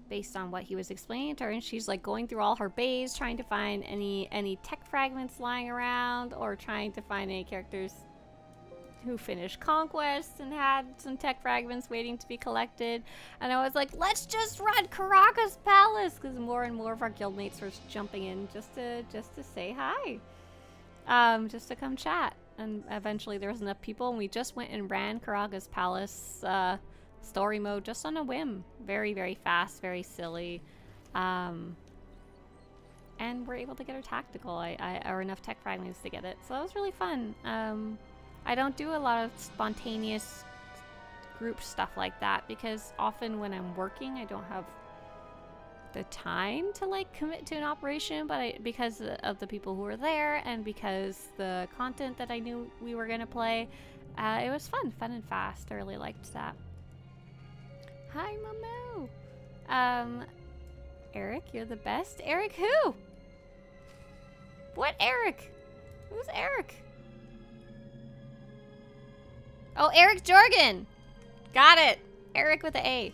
based on what he was explaining to her. And she's like going through all her bays, trying to find any tech fragments lying around, or trying to find any characters who finished conquests and had some tech fragments waiting to be collected. And I was like, let's just run Caracas Palace, because more and more of our guildmates were jumping in just to say hi, just to come chat. And eventually there was enough people, and we just went and ran Caracas Palace story mode just on a whim. Very, very fast, very silly. And we're able to get her tactical, or enough tech fragments to get it. So that was really fun. I don't do a lot of spontaneous group stuff like that, because often when I'm working, I don't have the time to like commit to an operation, but because of the people who were there and because the content that I knew we were gonna play, it was fun and fast. I really liked that. Hi, Momo. Eric, you're the best. Eric who? What Eric? Who's Eric? Oh, Eric Jorgen. Got it. Eric with the A.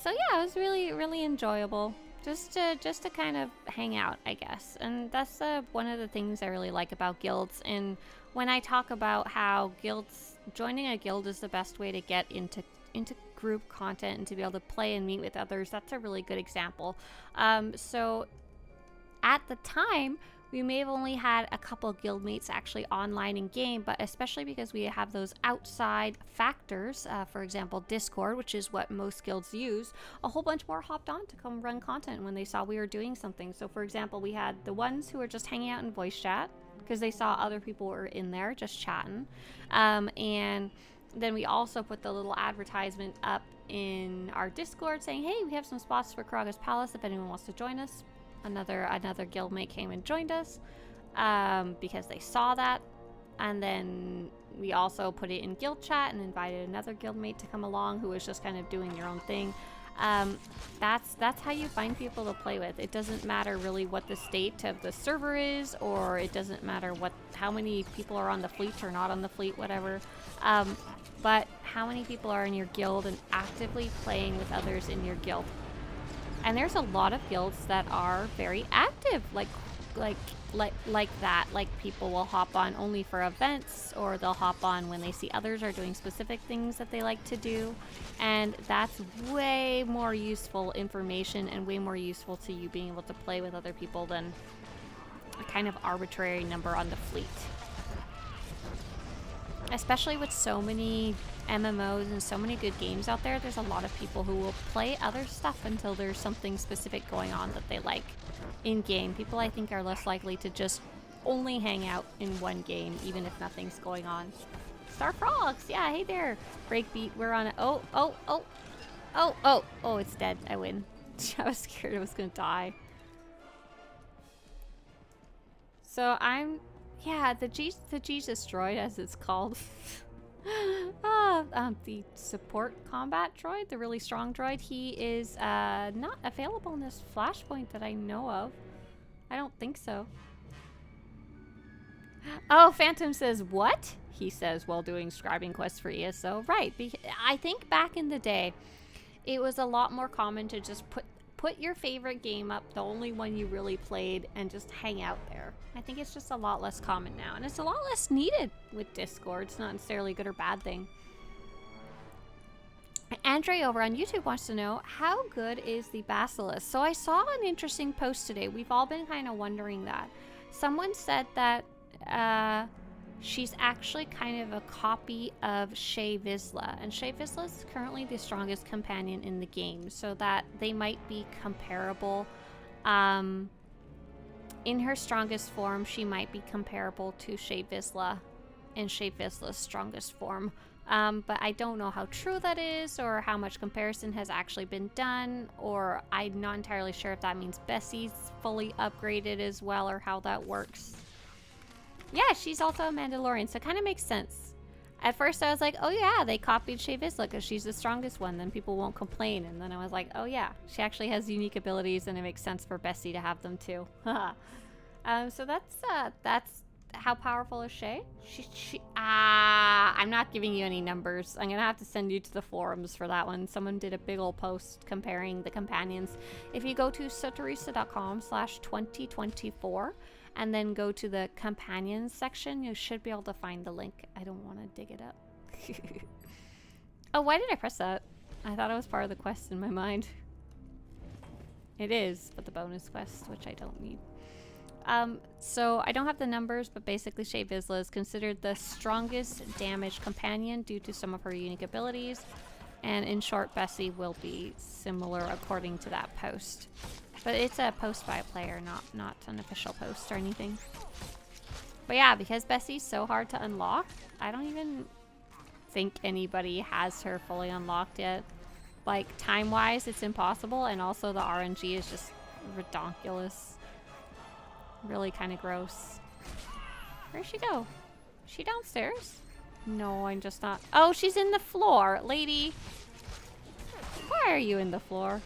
So yeah, it was really, really enjoyable. Just to kind of hang out, I guess. And that's one of the things I really like about guilds. And when I talk about how joining a guild is the best way to get into group content and to be able to play and meet with others, that's a really good example. So at the time, we may have only had a couple guildmates actually online in game, but especially because we have those outside factors, for example, Discord, which is what most guilds use, a whole bunch more hopped on to come run content when they saw we were doing something. So for example, we had the ones who were just hanging out in voice chat because they saw other people were in there just chatting. And then we also put the little advertisement up in our Discord saying, hey, we have some spots for Caracas Palace if anyone wants to join us. Another guildmate came and joined us because they saw that, and then we also put it in guild chat and invited another guildmate to come along who was just kind of doing their own thing. That's how you find people to play with. It doesn't matter really what the state of the server is, or it doesn't matter how many people are on the fleet or not on the fleet, whatever. But how many people are in your guild and actively playing with others in your guild. And there's a lot of guilds that are very active, like like that. Like people will hop on only for events, or they'll hop on when they see others are doing specific things that they like to do, and that's way more useful information and way more useful to you being able to play with other people than a kind of arbitrary number on the fleet. Especially with so many MMOs and so many good games out there, there's a lot of people who will play other stuff until there's something specific going on that they like in-game. People, I think, are less likely to just only hang out in one game, even if nothing's going on. Star Frogs! Yeah, hey there! Breakbeat, we're on it. Oh, it's dead. I win. I was scared it was gonna die. So yeah, the Jesus droid, as it's called. The support combat droid, the really strong droid, he is not available in this flashpoint that I know of. I don't think so. Oh, Phantom says, what? He says while doing scribing quests for ESO. Right, I think back in the day, it was a lot more common to just put your favorite game up, the only one you really played, and just hang out there. I think it's just a lot less common now, and it's a lot less needed with Discord. It's not necessarily a good or bad thing. Andre over on YouTube wants to know, how good is the Basilisk? So I saw an interesting post today. We've all been kind of wondering that. Someone said that she's actually kind of a copy of Shay Vizsla, and Shay Vizsla is currently the strongest companion in the game, so that they might be comparable. In her strongest form, she might be comparable to Shay Vizsla in Shay Vizsla's strongest form. But I don't know how true that is, or how much comparison has actually been done, or I'm not entirely sure if that means Bessie's fully upgraded as well, or how that works. Yeah, she's also a Mandalorian, so it kind of makes sense. At first I was like, oh yeah, they copied Shay Vizsla because she's the strongest one, then people won't complain. And then I was like, oh yeah, she actually has unique abilities, and it makes sense for Bessie to have them too. So that's how powerful is Shay? I'm not giving you any numbers. I'm gonna have to send you to the forums for that one. Someone did a big old post comparing the companions. If you go to Swtorista.com/2024 and then go to the companions section, you should be able to find the link. I don't want to dig it up. Oh, why did I press that? I thought it was part of the quest in my mind. It is, but the bonus quest, which I don't need. So I don't have the numbers, but basically Shay Vizsla is considered the strongest damage companion due to some of her unique abilities. And in short, Bessie will be similar according to that post. But it's a post by a player, not an official post or anything. But yeah, because Bessie's so hard to unlock, I don't even think anybody has her fully unlocked yet. Like, time-wise, it's impossible, and also the RNG is just redonkulous. Really kind of gross. Where'd she go? Is she downstairs? No, I'm just not. Oh, she's in the floor, lady. Why are you in the floor?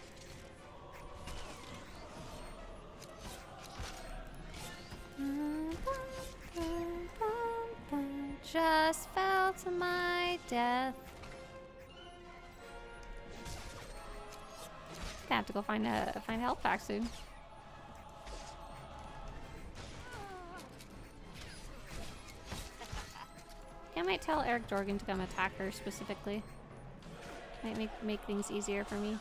Just fell to my death. Gonna have to go find a health pack soon. I might tell Eric Dorgan to come attack her specifically. Might make things easier for me.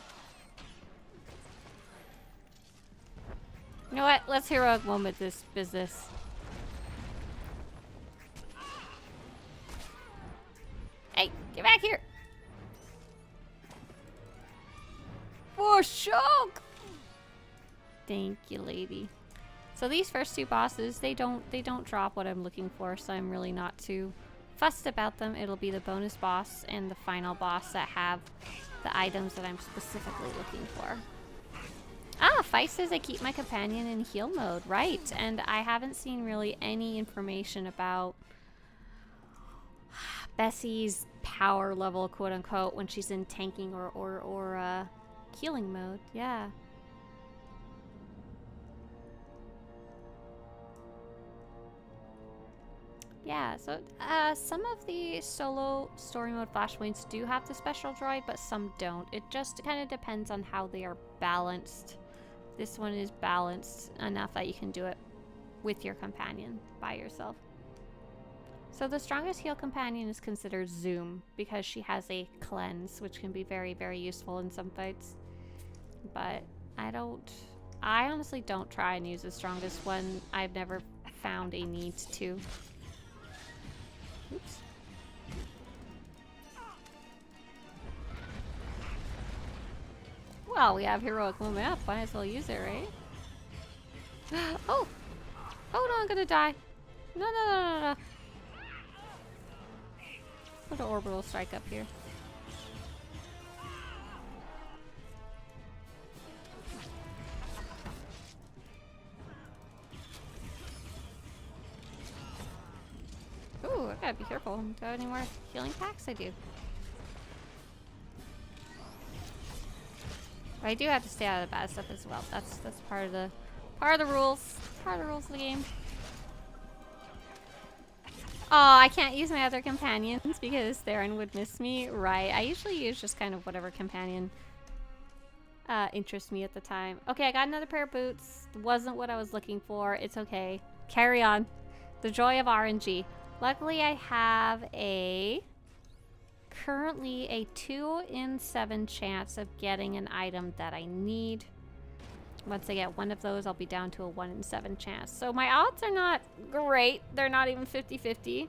You know what? Let's heroic moment this business. Hey, get back here! For shock! Thank you, lady. So these first two bosses, they don't drop what I'm looking for, so I'm really not too fussed about them. It'll be the bonus boss and the final boss that have the items that I'm specifically looking for. Ah, Feist says I keep my companion in heal mode. Right, and I haven't seen really any information about Bessie's power level, quote unquote, when she's in tanking or healing mode. Yeah. Yeah, so some of the solo story mode flashpoints do have the special droid, but some don't. It just kind of depends on how they are balanced. This one is balanced enough that you can do it. with your companion by yourself. So the strongest heal companion is considered Zoom because she has a cleanse, which can be very, very useful in some fights. But I honestly don't try and use the strongest one. I've never found a need to. Oops. Well, we have heroic movement up. Might as well use it, right? Oh! Oh no, I'm gonna die. No, no, no, no, no. Put an orbital strike up here. Ooh, I gotta be careful. Do I have any more healing packs? I do. But I do have to stay out of the bad stuff as well. That's part of the rules. Part of the rules of the game. Oh, I can't use my other companions because Theron would miss me. Right. I usually use just kind of whatever companion interests me at the time. Okay, I got another pair of boots. Wasn't what I was looking for. It's okay. Carry on. The joy of RNG. Luckily, I have currently a 2 in 7 chance of getting an item that I need. Once I get one of those, I'll be down to a 1 in 7 chance. So my odds are not great. They're not even 50-50.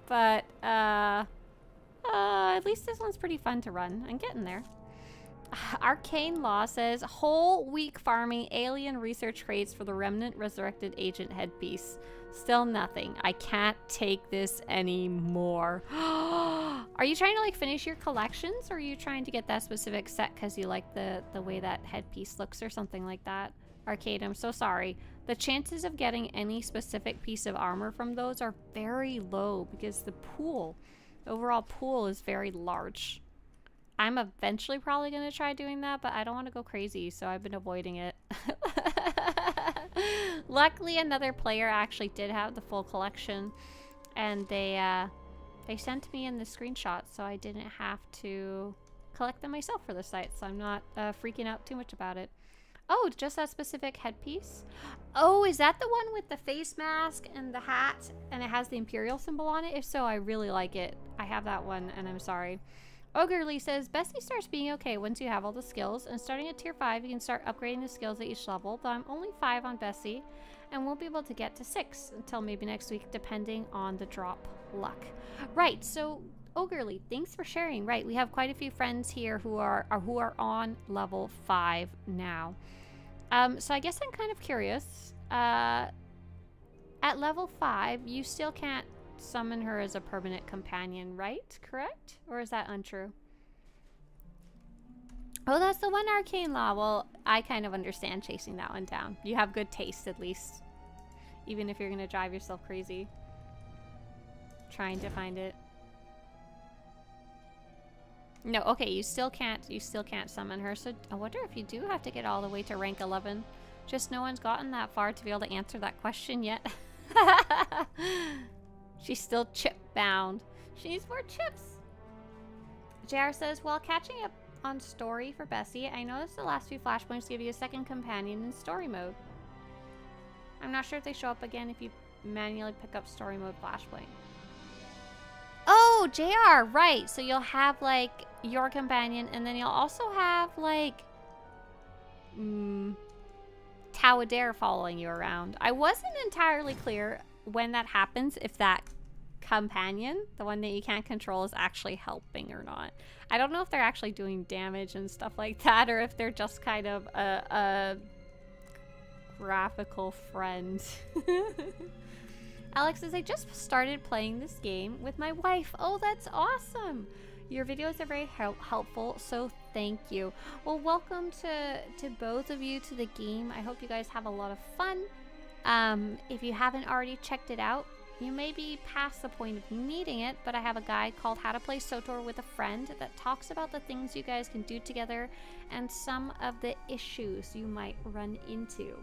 But, at least this one's pretty fun to run. I'm getting there. Arcane Law says, whole week farming alien research crates for the Remnant Resurrected Agent headpiece. Still nothing. I can't take this anymore. Are you trying to like finish your collections, or are you trying to get that specific set because you like the way that headpiece looks or something like that? Arcade, I'm so sorry. The chances of getting any specific piece of armor from those are very low because the overall pool is very large. I'm eventually probably going to try doing that, but I don't want to go crazy, so I've been avoiding it. Luckily, another player actually did have the full collection, and they sent me in the screenshot, so I didn't have to collect them myself for the site, so I'm not freaking out too much about it. Oh, just that specific headpiece? Oh, is that the one with the face mask and the hat, and it has the Imperial symbol on it? If so, I really like it. I have that one, and I'm sorry. Ogrely says, Bessie starts being okay once you have all the skills, and starting at tier 5, you can start upgrading the skills at each level, though I'm only 5 on Bessie, and won't be able to get to 6 until maybe next week, depending on the drop luck. Right, so Ogrely, thanks for sharing. Right, we have quite a few friends here who are on level 5 now. So I guess I'm kind of curious. At level 5, you still can't summon her as a permanent companion, right? Correct? Or is that untrue? Oh, that's the one Arcane Law. Well, I kind of understand chasing that one down. You have good taste, at least. Even if you're gonna drive yourself crazy trying to find it. No, okay, you still can't summon her. So I wonder if you do have to get all the way to rank 11. Just no one's gotten that far to be able to answer that question yet. She's still chip bound. She needs more chips. JR says, while catching up on story for Bessie, I noticed the last few flashpoints give you a second companion in story mode. I'm not sure if they show up again if you manually pick up story mode flashpoint. Oh, JR, right. So you'll have like your companion, and then you'll also have like Tawadare following you around. I wasn't entirely clear when that happens, if that companion, the one that you can't control, is actually helping or not. I don't know if they're actually doing damage and stuff like that, or if they're just kind of a graphical friend. Alex says, I just started playing this game with my wife. Oh, that's awesome. Your videos are very helpful, so thank you. Well, welcome to both of you to the game. I hope you guys have a lot of fun. If you haven't already checked it out, you may be past the point of needing it, but I have a guide called How to Play SWTOR with a Friend that talks about the things you guys can do together and some of the issues you might run into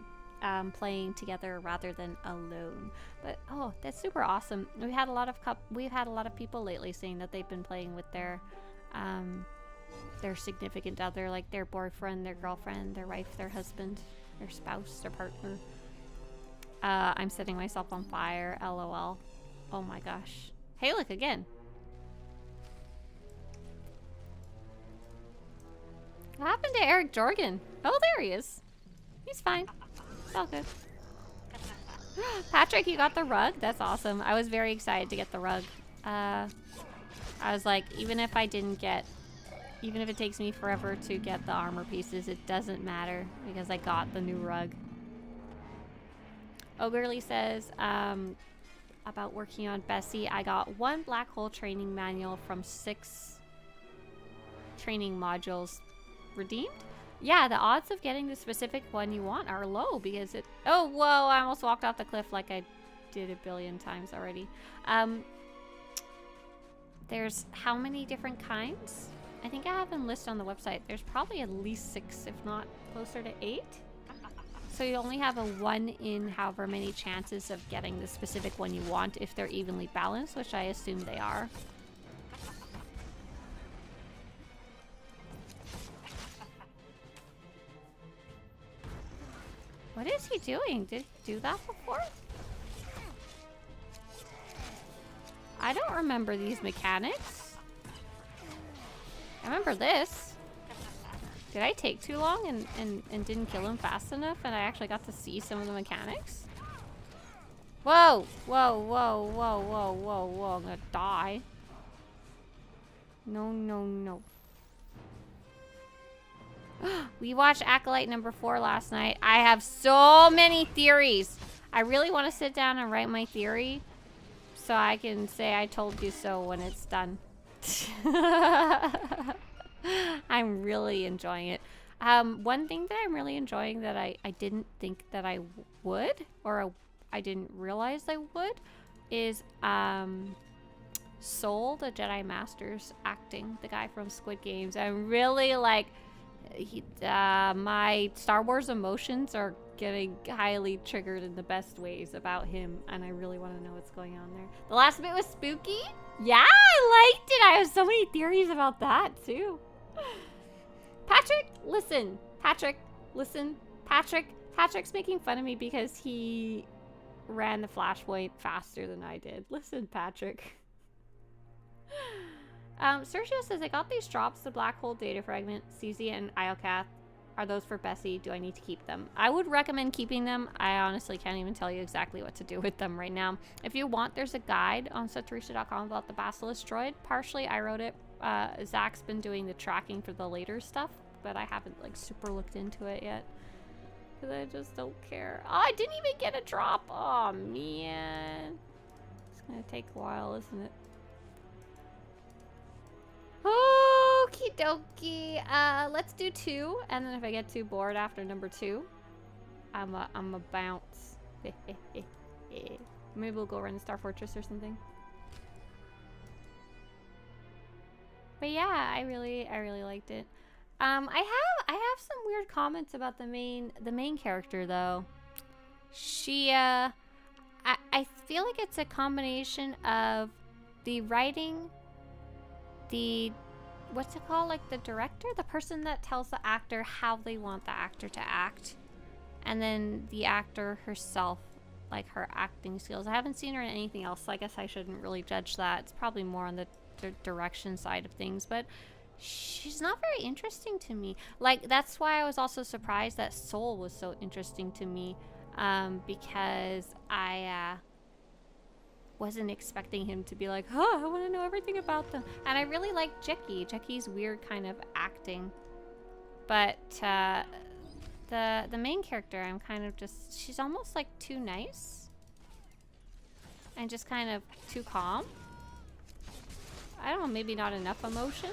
playing together rather than alone. But oh, that's super awesome. We've had a lot of people lately saying that they've been playing with their significant other, like their boyfriend, their girlfriend, their wife, their husband, their spouse, their partner. I'm setting myself on fire. LOL. Oh my gosh. Hey, look again. What happened to Eric Jorgen? Oh, there he is. He's fine. It's all good. Patrick, you got the rug? That's awesome. I was very excited to get the rug. I was like, even if it takes me forever to get the armor pieces, it doesn't matter because I got the new rug. Ogurly says, about working on Bessie, I got 1 black hole training manual from 6 training modules redeemed. Yeah, the odds of getting the specific one you want are low because it... Oh, whoa, I almost walked off the cliff like I did a billion times already. There's how many different kinds? I think I have them listed on the website. There's probably at least 6, if not closer to 8. So you only have a 1 in however many chances of getting the specific one you want if they're evenly balanced, which I assume they are. What is he doing? Did he do that before? I don't remember these mechanics. I remember this. Did I take too long and didn't kill him fast enough and I actually got to see some of the mechanics? Whoa! Whoa, whoa, whoa, whoa, whoa, whoa. I'm gonna die. No, no, no. We watched Acolyte number 4 last night. I have so many theories. I really want to sit down and write my theory so I can say I told you so when it's done. I'm really enjoying it. One thing that I'm really enjoying that I didn't think that I would, or I didn't realize I would, is Soul, the Jedi Master's acting, the guy from Squid Games. I'm really like... my Star Wars emotions are getting highly triggered in the best ways about him, and I really want to know what's going on there. The last bit was spooky? Yeah, I liked it. I have so many theories about that, too. Patrick, listen. Patrick, listen. Patrick's making fun of me because he ran the flashpoint faster than I did. Listen, Patrick. Sergio says, I got these drops, the black hole data fragment, CZ, and Iocath. Are those for Bessie? Do I need to keep them? I would recommend keeping them. I honestly can't even tell you exactly what to do with them right now. If you want, there's a guide on Swtorista.com about the Basilisk droid. Partially, I wrote it. Zach's been doing the tracking for the later stuff, but I haven't, like, super looked into it yet. Because I just don't care. Oh, I didn't even get a drop. Oh, man. It's gonna take a while, isn't it? Okie dokie. Let's do 2, and then if I get too bored after number 2, I'm a bounce. Maybe we'll go run the Star Fortress or something. But yeah, I really liked it. I have some weird comments about the main character though. She I feel like it's a combination of the writing, what's it called, like the director, the person that tells the actor how they want the actor to act, and then the actor herself, like her acting skills. I haven't seen her in anything else, so I guess I shouldn't really judge that. It's probably more on the direction side of things, but she's not very interesting to me. Like, that's why I was also surprised that Soul was so interesting to me, because I wasn't expecting him to be like, oh, I want to know everything about them. And I really like Jeki's weird kind of acting, but the main character, I'm kind of just, she's almost like too nice and just kind of too calm. I don't know, maybe not enough emotion,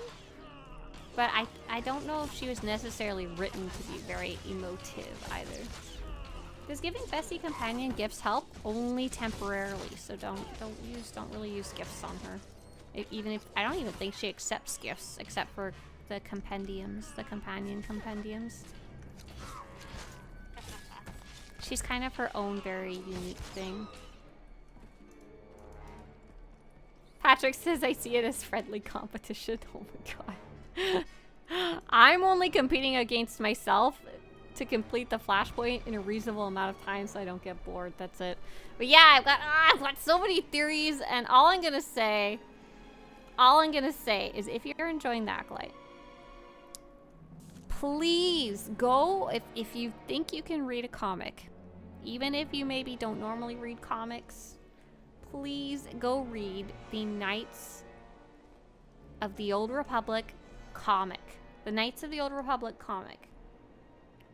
but I don't know if she was necessarily written to be very emotive either. Does giving Bessie companion gifts help? Only temporarily, so don't really use gifts on her. Even if I don't even think she accepts gifts except for the compendiums, the companion compendiums. She's kind of her own very unique thing. Patrick says, I see it as friendly competition. Oh my god. I'm only competing against myself. to complete the flashpoint in a reasonable amount of time so I don't get bored. That's it. But yeah, I've got so many theories, and all I'm gonna say is if you're enjoying the Acolyte, please go, if you think you can read a comic, even if you maybe don't normally read comics, please go read the Knights of the Old Republic comic. The Knights of the Old Republic comic.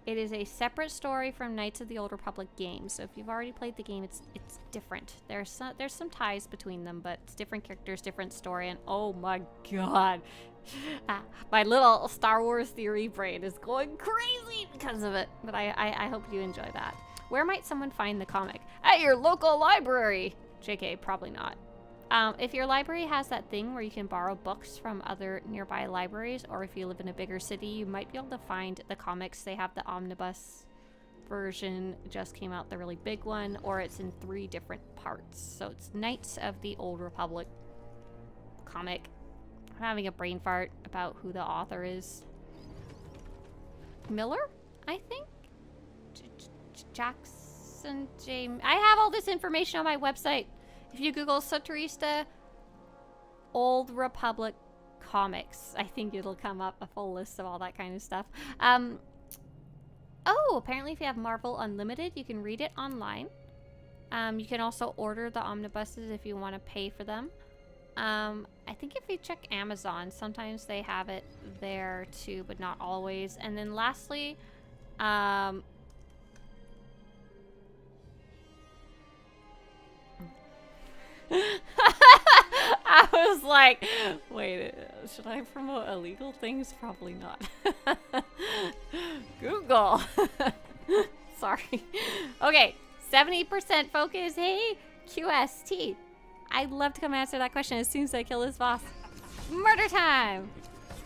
It is a separate story from Knights of the Old Republic game. So if you've already played the game, it's different. There's some ties between them, but it's different characters, different story, and oh my god. My little Star Wars theory brain is going crazy because of it. But I hope you enjoy that. Where might someone find the comic? At your local library! JK, probably not. If your library has that thing where you can borrow books from other nearby libraries, or if you live in a bigger city, you might be able to find the comics. They have the omnibus version, just came out, the really big one, or it's in 3 different parts. So it's Knights of the Old Republic comic. I'm having a brain fart about who the author is. Miller, I think? Jackson James. I have all this information on my website. If you Google Swtorista Old Republic comics, I think it'll come up a full list of all that kind of stuff. Oh, apparently if you have Marvel Unlimited, you can read it online. You can also order the omnibuses if you want to pay for them. I think if you check Amazon, sometimes they have it there too, but not always. And then lastly, I was like, wait, should I promote illegal things? Probably not. Google. Sorry. Okay, 70% focus. Hey, QST. I'd love to come answer that question as soon as I kill this boss. Murder time!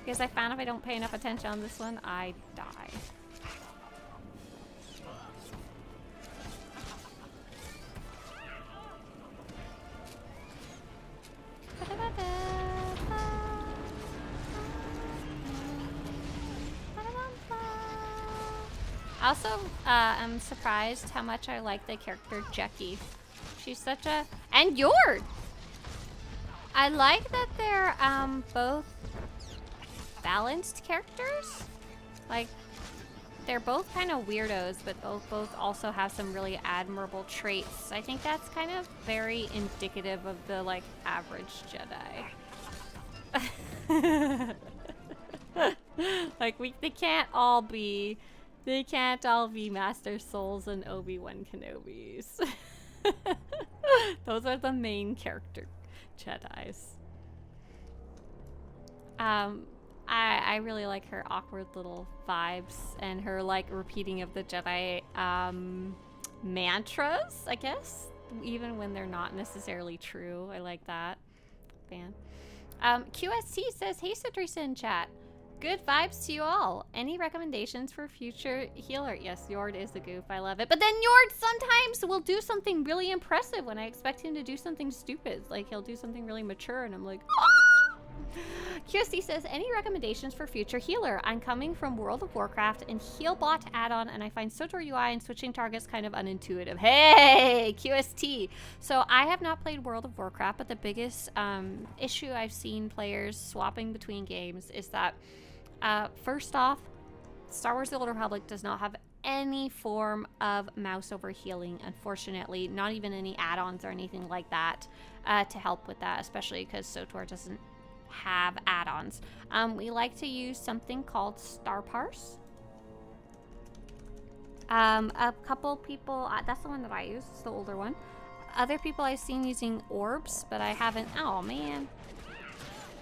Because I found if I don't pay enough attention on this one, I die. Also, I'm surprised how much I like the character Jackie. She's such a... And Yord! I like that they're both balanced characters. Like, they're both kind of weirdos, but both also have some really admirable traits. I think that's kind of very indicative of the, like, average Jedi. Like, they can't all be Master Souls and Obi-Wan Kenobis. Those are the main character Jedis. I really like her awkward little vibes and her like repeating of the Jedi mantras, I guess, even when they're not necessarily true. I like that. Fan. QST says, "Hey Swtorista in chat. Good vibes to you all. Any recommendations for future healer?" Yes, Yord is a goof. I love it. But then Yord sometimes will do something really impressive when I expect him to do something stupid. Like, he'll do something really mature, and I'm like, ah! QST says, "Any recommendations for future healer? I'm coming from World of Warcraft and Healbot add-on, and I find SWTOR UI and switching targets kind of unintuitive." Hey, QST. So I have not played World of Warcraft, but the biggest issue I've seen players swapping between games is that first off, Star Wars The Old Republic does not have any form of mouse over healing, unfortunately. Not even any add-ons or anything like that to help with that, especially because SWTOR doesn't have add-ons. We like to use something called Star Parse. A couple people, that's the one that I use, it's the older one. Other people I've seen using orbs, but I haven't, oh man.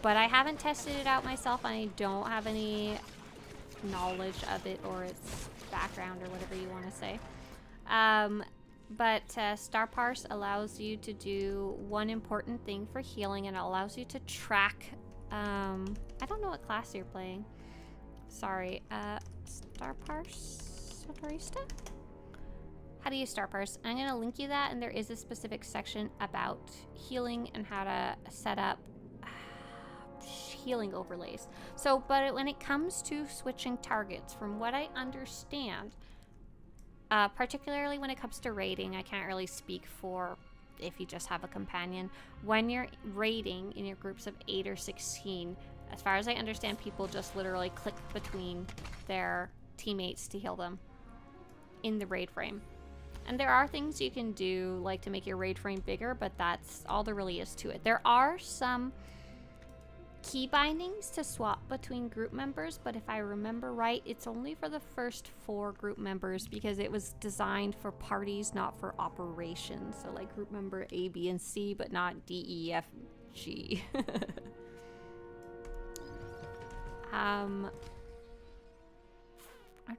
But I haven't tested it out myself, and I don't have any knowledge of it or its background or whatever you want to say. But Star Parse allows you to do one important thing for healing, and it allows you to track, I don't know what class you're playing. Sorry, Star Parse, Swtorista? How to use Star Parse. I'm going to link you that, and there is a specific section about healing and how to set up healing overlays. So, but when it comes to switching targets, from what I understand, particularly when it comes to raiding, I can't really speak for if you just have a companion. When you're raiding in your groups of 8 or 16, as far as I understand, people just literally click between their teammates to heal them in the raid frame. And there are things you can do, like to make your raid frame bigger, but that's all there really is to it. There are some key bindings to swap between group members, but if I remember right, it's only for the first 4 group members because it was designed for parties, not for operations. So like group member A, B, and C, but not D, E, F, G. I'm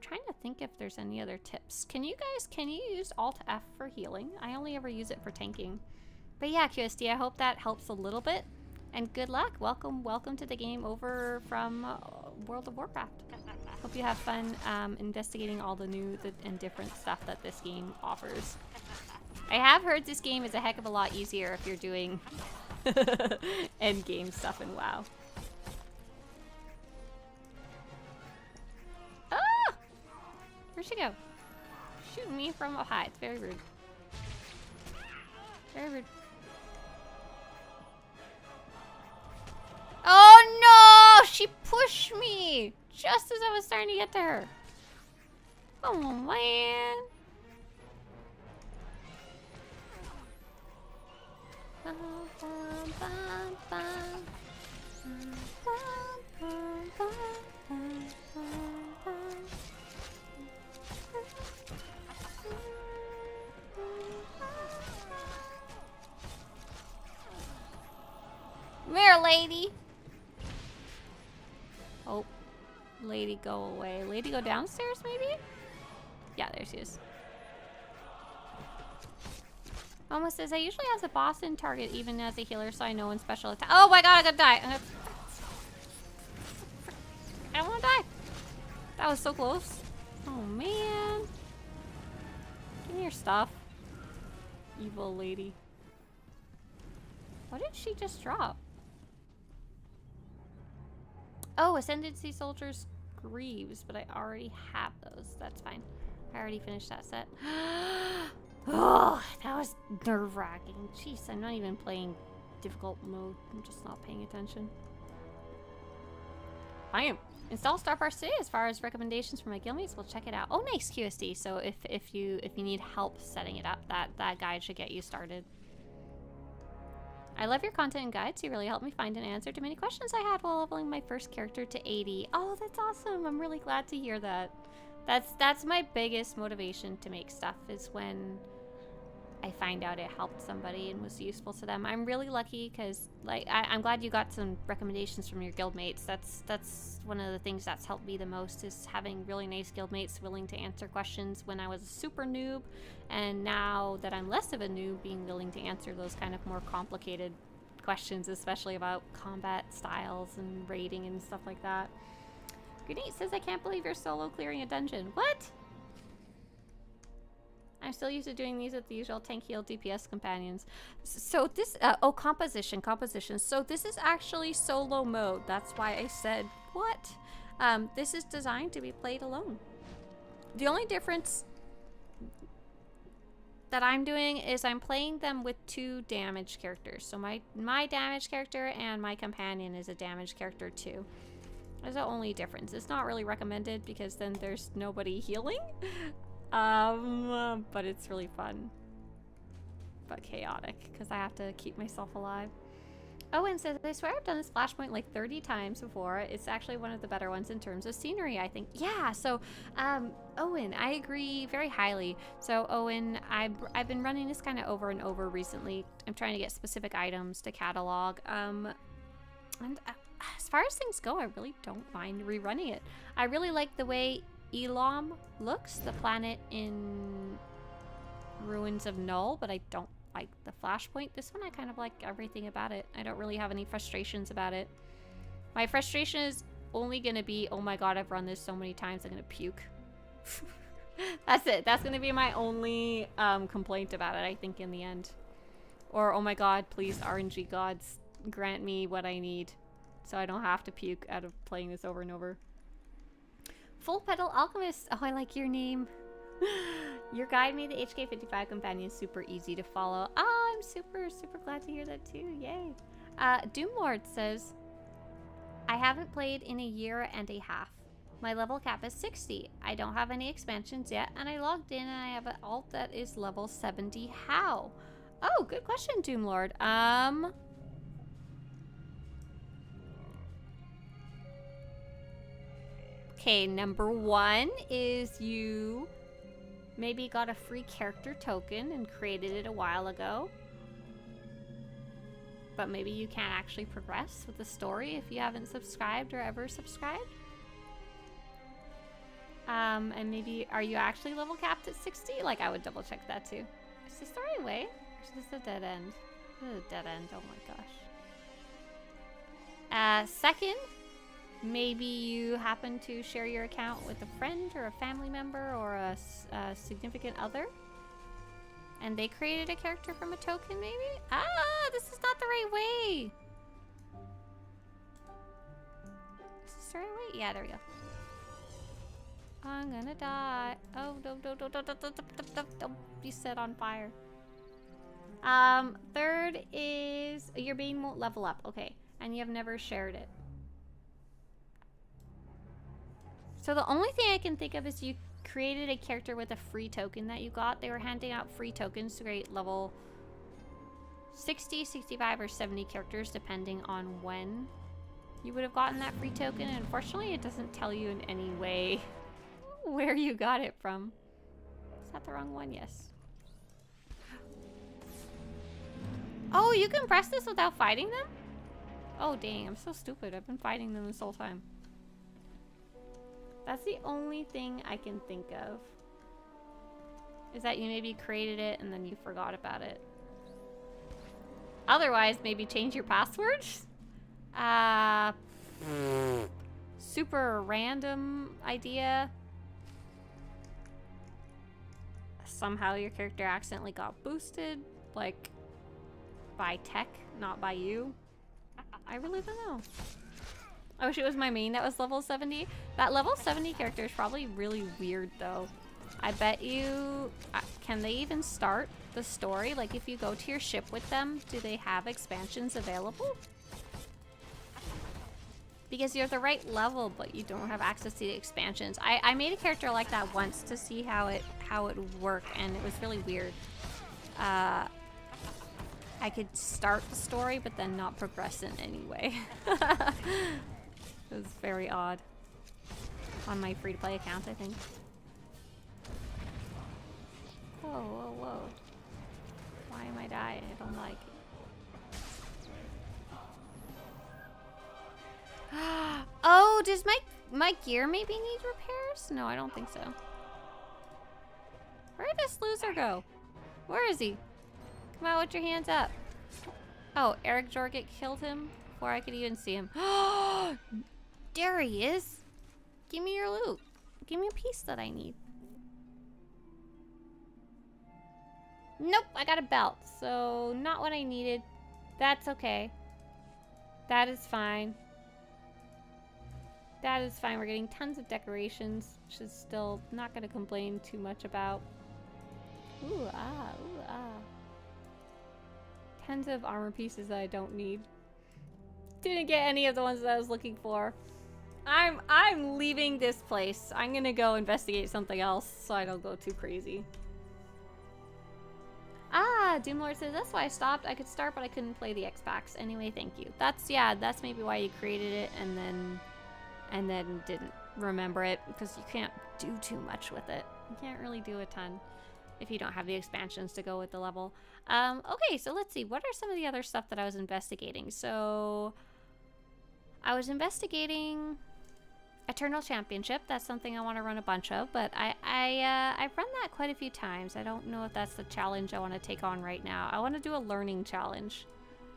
trying to think if there's any other tips. Can you use Alt F for healing? I only ever use it for tanking. But yeah, QSD, I hope that helps a little bit. And good luck. Welcome to the game over from World of Warcraft. Hope you have fun investigating all the new and different stuff that this game offers. I have heard this game is a heck of a lot easier if you're doing end game stuff in WoW. Ah! Where'd she go? Shooting me from up high. It's very rude. Very rude. Oh no! She pushed me! Just as I was starting to get to her. Oh man. Come here, lady. Oh, lady, go away. Lady, go downstairs, maybe? Yeah, there she is. Almost says, I usually have the boss in target even as a healer, so I know when special attack. Oh my god, I'm gonna die. I don't wanna die. That was so close. Oh man. Give me your stuff. Evil lady. What did she just drop? Oh, Ascendancy Soldiers Greaves, but I already have those. That's fine. I already finished that set. Oh, that was nerve-wracking. Jeez, I'm not even playing difficult mode. I'm just not paying attention. I am. Install Star Parse today. As far as recommendations for my guildmates, we'll check it out. Oh, nice, QSD. So if you need help setting it up, that guide should get you started. I love your content and guides. You really helped me find an answer to many questions I had while leveling my first character to 80. Oh, that's awesome. I'm really glad to hear that. That's my biggest motivation to make stuff, is when I find out it helped somebody and was useful to them. I'm really lucky because, like, I'm glad you got some recommendations from your guildmates. That's one of the things that's helped me the most, is having really nice guildmates willing to answer questions when I was a super noob, and now that I'm less of a noob, being willing to answer those kind of more complicated questions, especially about combat styles and raiding and stuff like that. Goodnate says, I can't believe you're solo clearing a dungeon. What? I'm still used to doing these with the usual tank heal DPS companions. So this, oh, composition. So this is actually solo mode. That's why I said, what? This is designed to be played alone. The only difference that I'm doing is I'm playing them with 2 damage characters. So my damage character and my companion is a damage character too. That's the only difference. It's not really recommended because then there's nobody healing. But it's really fun. But chaotic, because I have to keep myself alive. Owen says, I swear I've done this flashpoint like 30 times before. It's actually one of the better ones in terms of scenery, I think. Yeah, so, Owen, I agree very highly. So, Owen, I've been running this kind of over and over recently. I'm trying to get specific items to catalog. As far as things go, I really don't mind rerunning it. I really like the way Elam looks, the planet in Ruins of Null, but I don't like the flashpoint. This one I kind of like everything about it. I don't really have any frustrations about it. My frustration is only gonna be, oh my god, I've run this so many times, I'm gonna puke. That's it. That's gonna be my only complaint about it, I think, in the end. Or, oh my god, please, RNG gods, grant me what I need. so I don't have to puke out of playing this over and over. Full Petal Alchemist. Oh, I like your name. Your guide made the HK55 companion super easy to follow. Oh, I'm super glad to hear that too. Yay. Doomlord says, I haven't played in a year and a half. My level cap is 60. I don't have any expansions yet, and I logged in and I have an alt that is level 70. How? Oh, good question, Doomlord. Okay, number one is you maybe got a free character token and created it a while ago. But maybe you can't actually progress with the story if you haven't subscribed or ever subscribed. And maybe, are you actually level capped at 60? Like, I would double check that too. Is this the right way? Or is this a dead end? This is a dead end, oh my gosh. Second, maybe you happen to share your account with a friend or a family member or a significant other. And they created a character from a token, maybe? Ah, this is not the right way. Is this the right way? Yeah, there we go. I'm gonna die. Oh, don't be set on fire. Third is your bean won't level up. Okay, and you have never shared it. So the only thing I can think of is you created a character with a free token that you got. They were handing out free tokens to create level 60, 65, or 70 characters depending on when you would have gotten that free token. And unfortunately, it doesn't tell you in any way where you got it from. Is that the wrong one? Yes. Oh, you can press this without fighting them? Oh, dang. I'm so stupid. I've been fighting them this whole time. That's the only thing I can think of. Is that you maybe created it and then you forgot about it. Otherwise, maybe change your password? Super random idea. Somehow your character accidentally got boosted, like, by tech, not by you. I really don't know. I wish it was my main that was level 70. That level 70 character is probably really weird, though. I bet you... can they even start the story? Like, if you go to your ship with them, do they have expansions available? Because you're the right level, but you don't have access to the expansions. I made a character like that once to see how it would work, and it was really weird. I could start the story, but then not progress in any way. It was very odd. On my free-to-play account, I think. Whoa, whoa, whoa. Why am I dying? I don't like it. Oh, does my gear maybe need repairs? No, I don't think so. Where did this loser go? Where is he? Come out with your hands up. Oh, Eric Jorget killed him before I could even see him. There he is. Give me your loot. Give me a piece that I need. Nope, I got a belt. So, not what I needed. That's okay. That is fine. That is fine. We're getting tons of decorations, which is still not going to complain too much about. Ooh, ah, ooh, ah. Tons of armor pieces that I don't need. Didn't get any of the ones that I was looking for. I'm leaving this place. I'm gonna go investigate something else so I don't go too crazy. Ah, Doomlord says that's why I stopped. I could start, but I couldn't play the X-Packs. Anyway, thank you. That's maybe why you created it and then didn't remember it, because you can't do too much with it. You can't really do a ton if you don't have the expansions to go with the level. Okay, so let's see. What are some of the other stuff that I was investigating? So I was investigating Eternal Championship. That's something I want to run a bunch of, but I've run that quite a few times. I don't know if that's the challenge I want to take on right now. I want to do a learning challenge.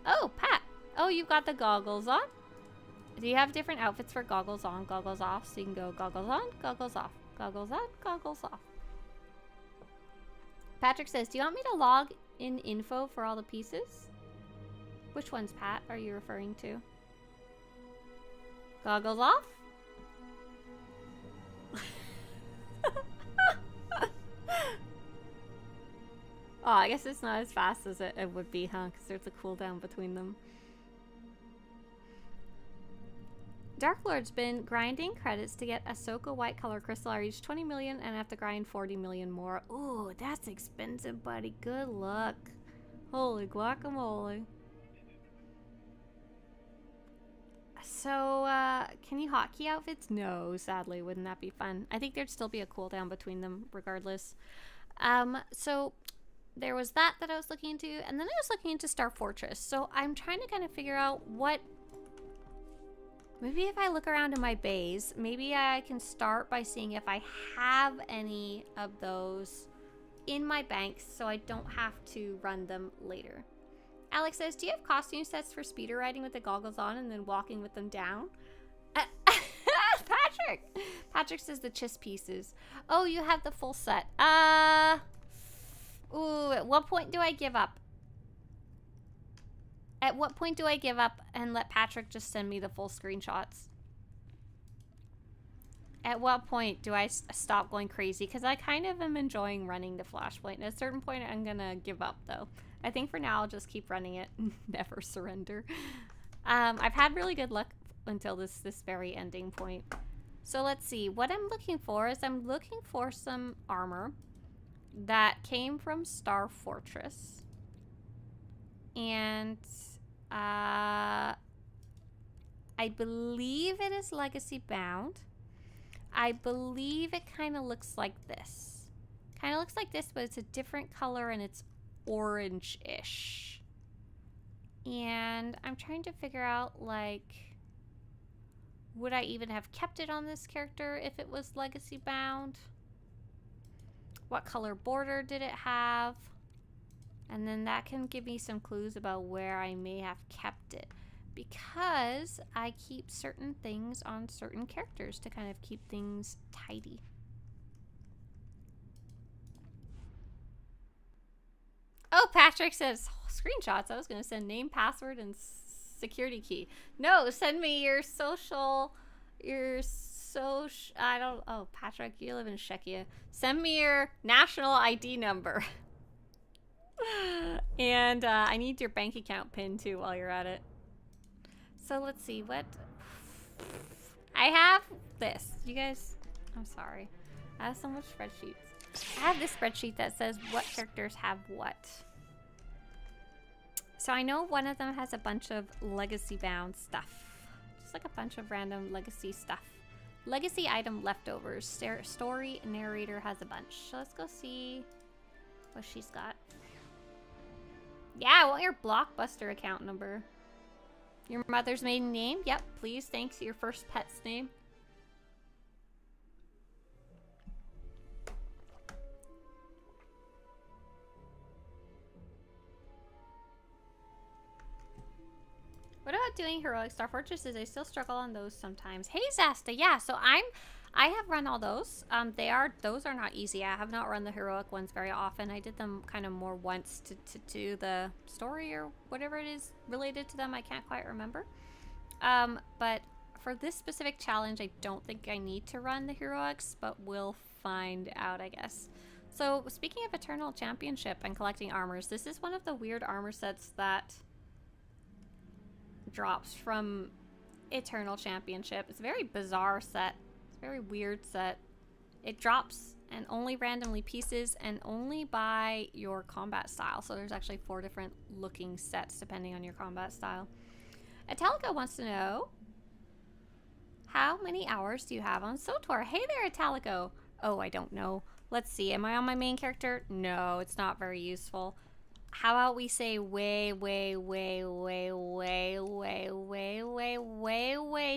Oh, Pat. Oh, you've got the goggles on? Do you have different outfits for goggles on, goggles off? So you can go goggles on, goggles off, goggles on, goggles off. Patrick says, do you want me to log in info for all the pieces? Which ones, Pat, are you referring to? Goggles off. Oh, I guess it's not as fast as it would be, huh? Because there's a cooldown between them. Dark Lord's been grinding credits to get Ahsoka white color crystal. I reached 20 million and I have to grind 40 million more. Ooh, that's expensive, buddy. Good luck. Holy guacamole. So, can you hotkey outfits? No, sadly. Wouldn't that be fun? I think there'd still be a cooldown between them regardless. So there was that I was looking into, and then I was looking into Star Fortress. So I'm trying to kind of figure out what... Maybe if I look around in my bays, maybe I can start by seeing if I have any of those in my banks so I don't have to run them later. Alex says, do you have costume sets for speeder riding with the goggles on and then walking with them down? Patrick says the chess pieces. Oh, you have the full set. Ooh, at what point do I give up? At what point do I give up and let Patrick just send me the full screenshots? At what point do I stop going crazy? Because I kind of am enjoying running the flashpoint. At a certain point, I'm going to give up, though. I think for now, I'll just keep running it. Never surrender. I've had really good luck until this very ending point. So let's see. What I'm looking for is I'm looking for some armor that came from Star Fortress. And I believe it is legacy bound. I believe it kind of looks like this. Kind of looks like this, but it's a different color and it's orange-ish. And I'm trying to figure out, like, would I even have kept it on this character if it was legacy bound? What color border did it have? And then that can give me some clues about where I may have kept it. Because I keep certain things on certain characters to kind of keep things tidy. Oh, Patrick says screenshots. I was going to send name, password, and security key. No, send me your social, I don't, oh, Patrick, you live in Czechia. Send me your national ID number. And I need your bank account pin too while you're at it. So let's see what I have. This, you guys, I'm sorry, I have so much spreadsheets. I have this spreadsheet that says what characters have what. So I know one of them has a bunch of legacy bound stuff, just like a bunch of random legacy stuff. Legacy item leftovers. Story narrator has a bunch. So let's go see what she's got. Yeah, I want your Blockbuster account number. Your mother's maiden name? Yep, please. Thanks. Your first pet's name. What about doing heroic Star Fortresses? I still struggle on those sometimes. Hey, Zasta. Yeah, so I have run all those. Those are not easy. I have not run the heroic ones very often. I did them kind of more once to do the story or whatever it is related to them. I can't quite remember. But for this specific challenge, I don't think I need to run the heroics, but we'll find out, I guess. So speaking of Eternal Championship and collecting armors, this is one of the weird armor sets that drops from Eternal Championship. It's a very bizarre set. Very weird set. It drops and only randomly pieces and only by your combat style. So there's actually 4 different looking sets depending on your combat style. Italica wants to know, how many hours do you have on SWTOR? Hey there, Italico. Oh, I don't know. Let's see. Am I on my main character? No, it's not very useful. How about we say way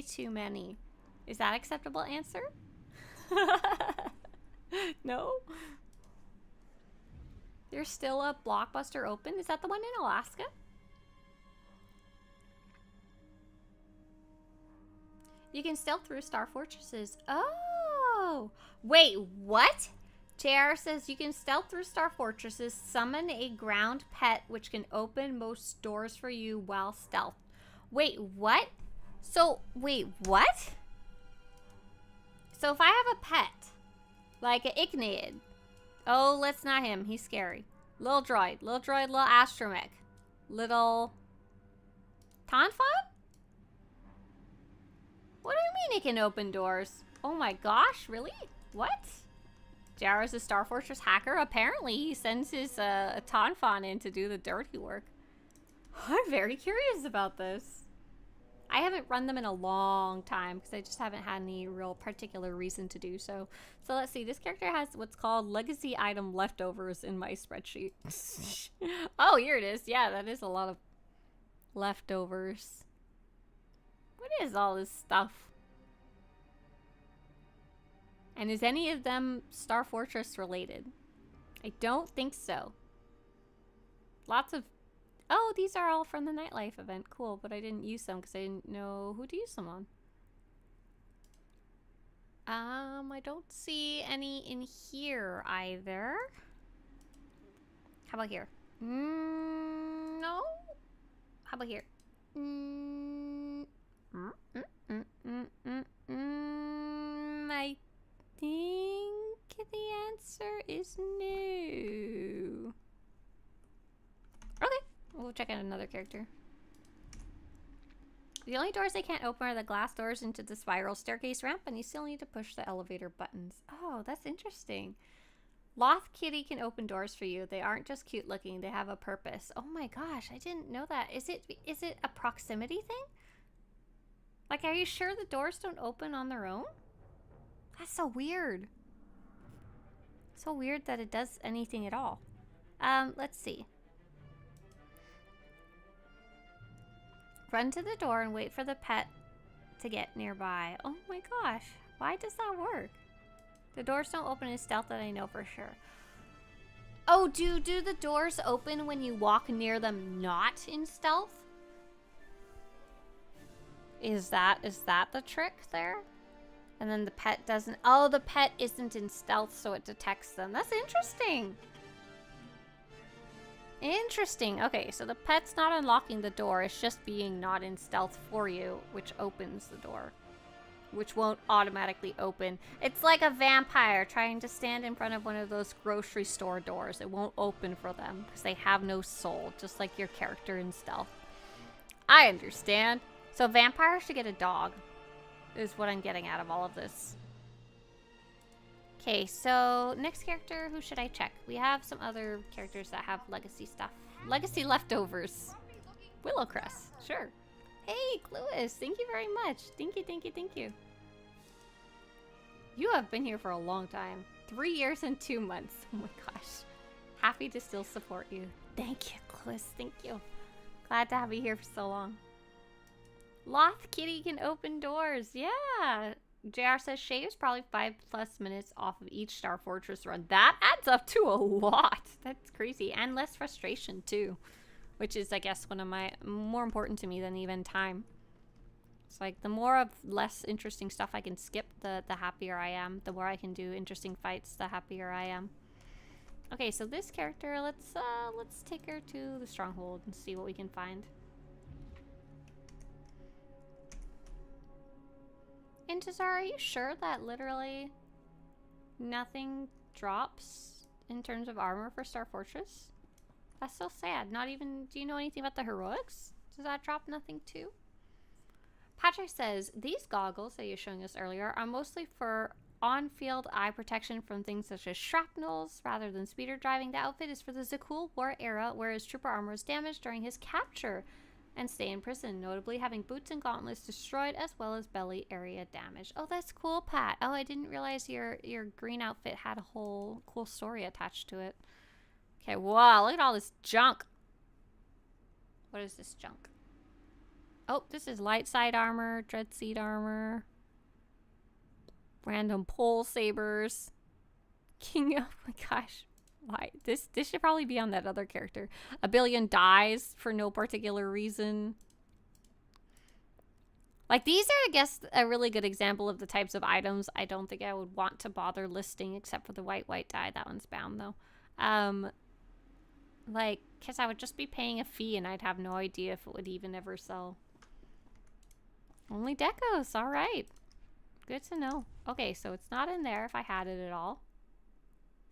too many? Is that acceptable answer? No? There's still a Blockbuster open? Is that the one in Alaska? You can stealth through Star Fortresses. Oh! Wait, what? JR says you can stealth through Star Fortresses, summon a ground pet which can open most doors for you while stealth. Wait, what? So, wait, what? So if I have a pet, like an Ichneid. Oh, let's not him. He's scary. Little droid, little astromech. Little... Tonfon? What do you mean it can open doors? Oh my gosh, really? What? Jara's a Star Fortress hacker? Apparently he sends his Tonfon in to do the dirty work. I'm very curious about this. I haven't run them in a long time because I just haven't had any real particular reason to do so. So let's see. This character has what's called legacy item leftovers in my spreadsheet. Oh, here it is. Yeah, that is a lot of leftovers. What is all this stuff? And is any of them Star Fortress related? I don't think so. Lots of... Oh, these are all from the Nightlife event. Cool, but I didn't use them because I didn't know who to use them on. I don't see any in here either. How about here? No. How about here? I think the answer is no. Okay. We'll check out another character. The only doors they can't open are the glass doors into the spiral staircase ramp, and you still need to push the elevator buttons. Oh, that's interesting. Loth Kitty can open doors for you. They aren't just cute looking, they have a purpose. Oh my gosh, I didn't know that. Is it a proximity thing? Like, are you sure the doors don't open on their own? That's so weird. So weird that it does anything at all. Let's see. Run to the door and wait for the pet to get nearby. Oh my gosh. Why does that work? The doors don't open in stealth, that I know for sure. Oh, do the doors open when you walk near them not in stealth? Is that the trick there? And then the pet doesn't... Oh, the pet isn't in stealth, so it detects them. That's interesting. Interesting. Okay, so the pet's not unlocking the door. It's just being not in stealth for you, which opens the door. Which won't automatically open. It's like a vampire trying to stand in front of one of those grocery store doors. It won't open for them because they have no soul, just like your character in stealth. I understand. So vampires should get a dog, is what I'm getting out of all of this. Okay, so next character, who should I check? We have some other characters that have legacy stuff. Legacy leftovers. Willowcrest, sure. Hey, Cluis, thank you very much. Thank you, thank you, thank you. You have been here for a long time. 3 years and 2 months. Oh my gosh. Happy to still support you. Thank you, Cluis, thank you. Glad to have you here for so long. Loth Kitty can open doors, yeah. JR says shaves probably 5+ minutes off of each Star Fortress run. That adds up to a lot. That's crazy. And less frustration too. Which is, I guess, one of my more important to me than even time. It's like the more of less interesting stuff I can skip, the happier I am. The more I can do interesting fights, the happier I am. Okay, so this character, let's take her to the stronghold and see what we can find. Intezar, are you sure that literally nothing drops in terms of armor for Star Fortress? That's so sad. Not even... Do you know anything about the heroics? Does that drop nothing too? Patrick says, these goggles that you're showing us earlier are mostly for on-field eye protection from things such as shrapnels rather than speeder driving. The outfit is for the Zakul War era, where his trooper armor was damaged during his capture and stay in prison, notably having boots and gauntlets destroyed as well as belly area damage. Oh, that's cool, Pat. Oh, I didn't realize your green outfit had a whole cool story attached to it. Okay, wow, look at all this junk. What is this junk? Oh, this is light side armor, dread seed armor, random pole sabers. King, oh my gosh. Why? This should probably be on that other character. A billion dies for no particular reason. Like, these are, I guess, a really good example of the types of items I don't think I would want to bother listing, except for the white die. That one's bound, though. Like, because I would just be paying a fee and I'd have no idea if it would even ever sell. Only decos. All right. Good to know. Okay, so it's not in there if I had it at all.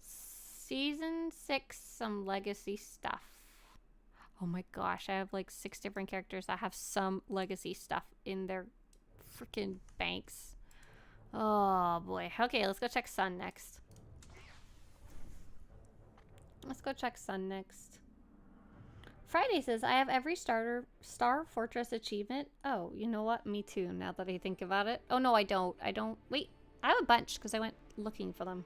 Season 6, some legacy stuff. Oh my gosh, I have like 6 different characters that have some legacy stuff in their freaking banks. Oh boy. Okay, let's go check Sun next. Let's go check Sun next. Friday says, I have every Star Fortress achievement. Oh, you know what? Me too, now that I think about it. Oh, no, I don't. Wait, I have a bunch because I went looking for them.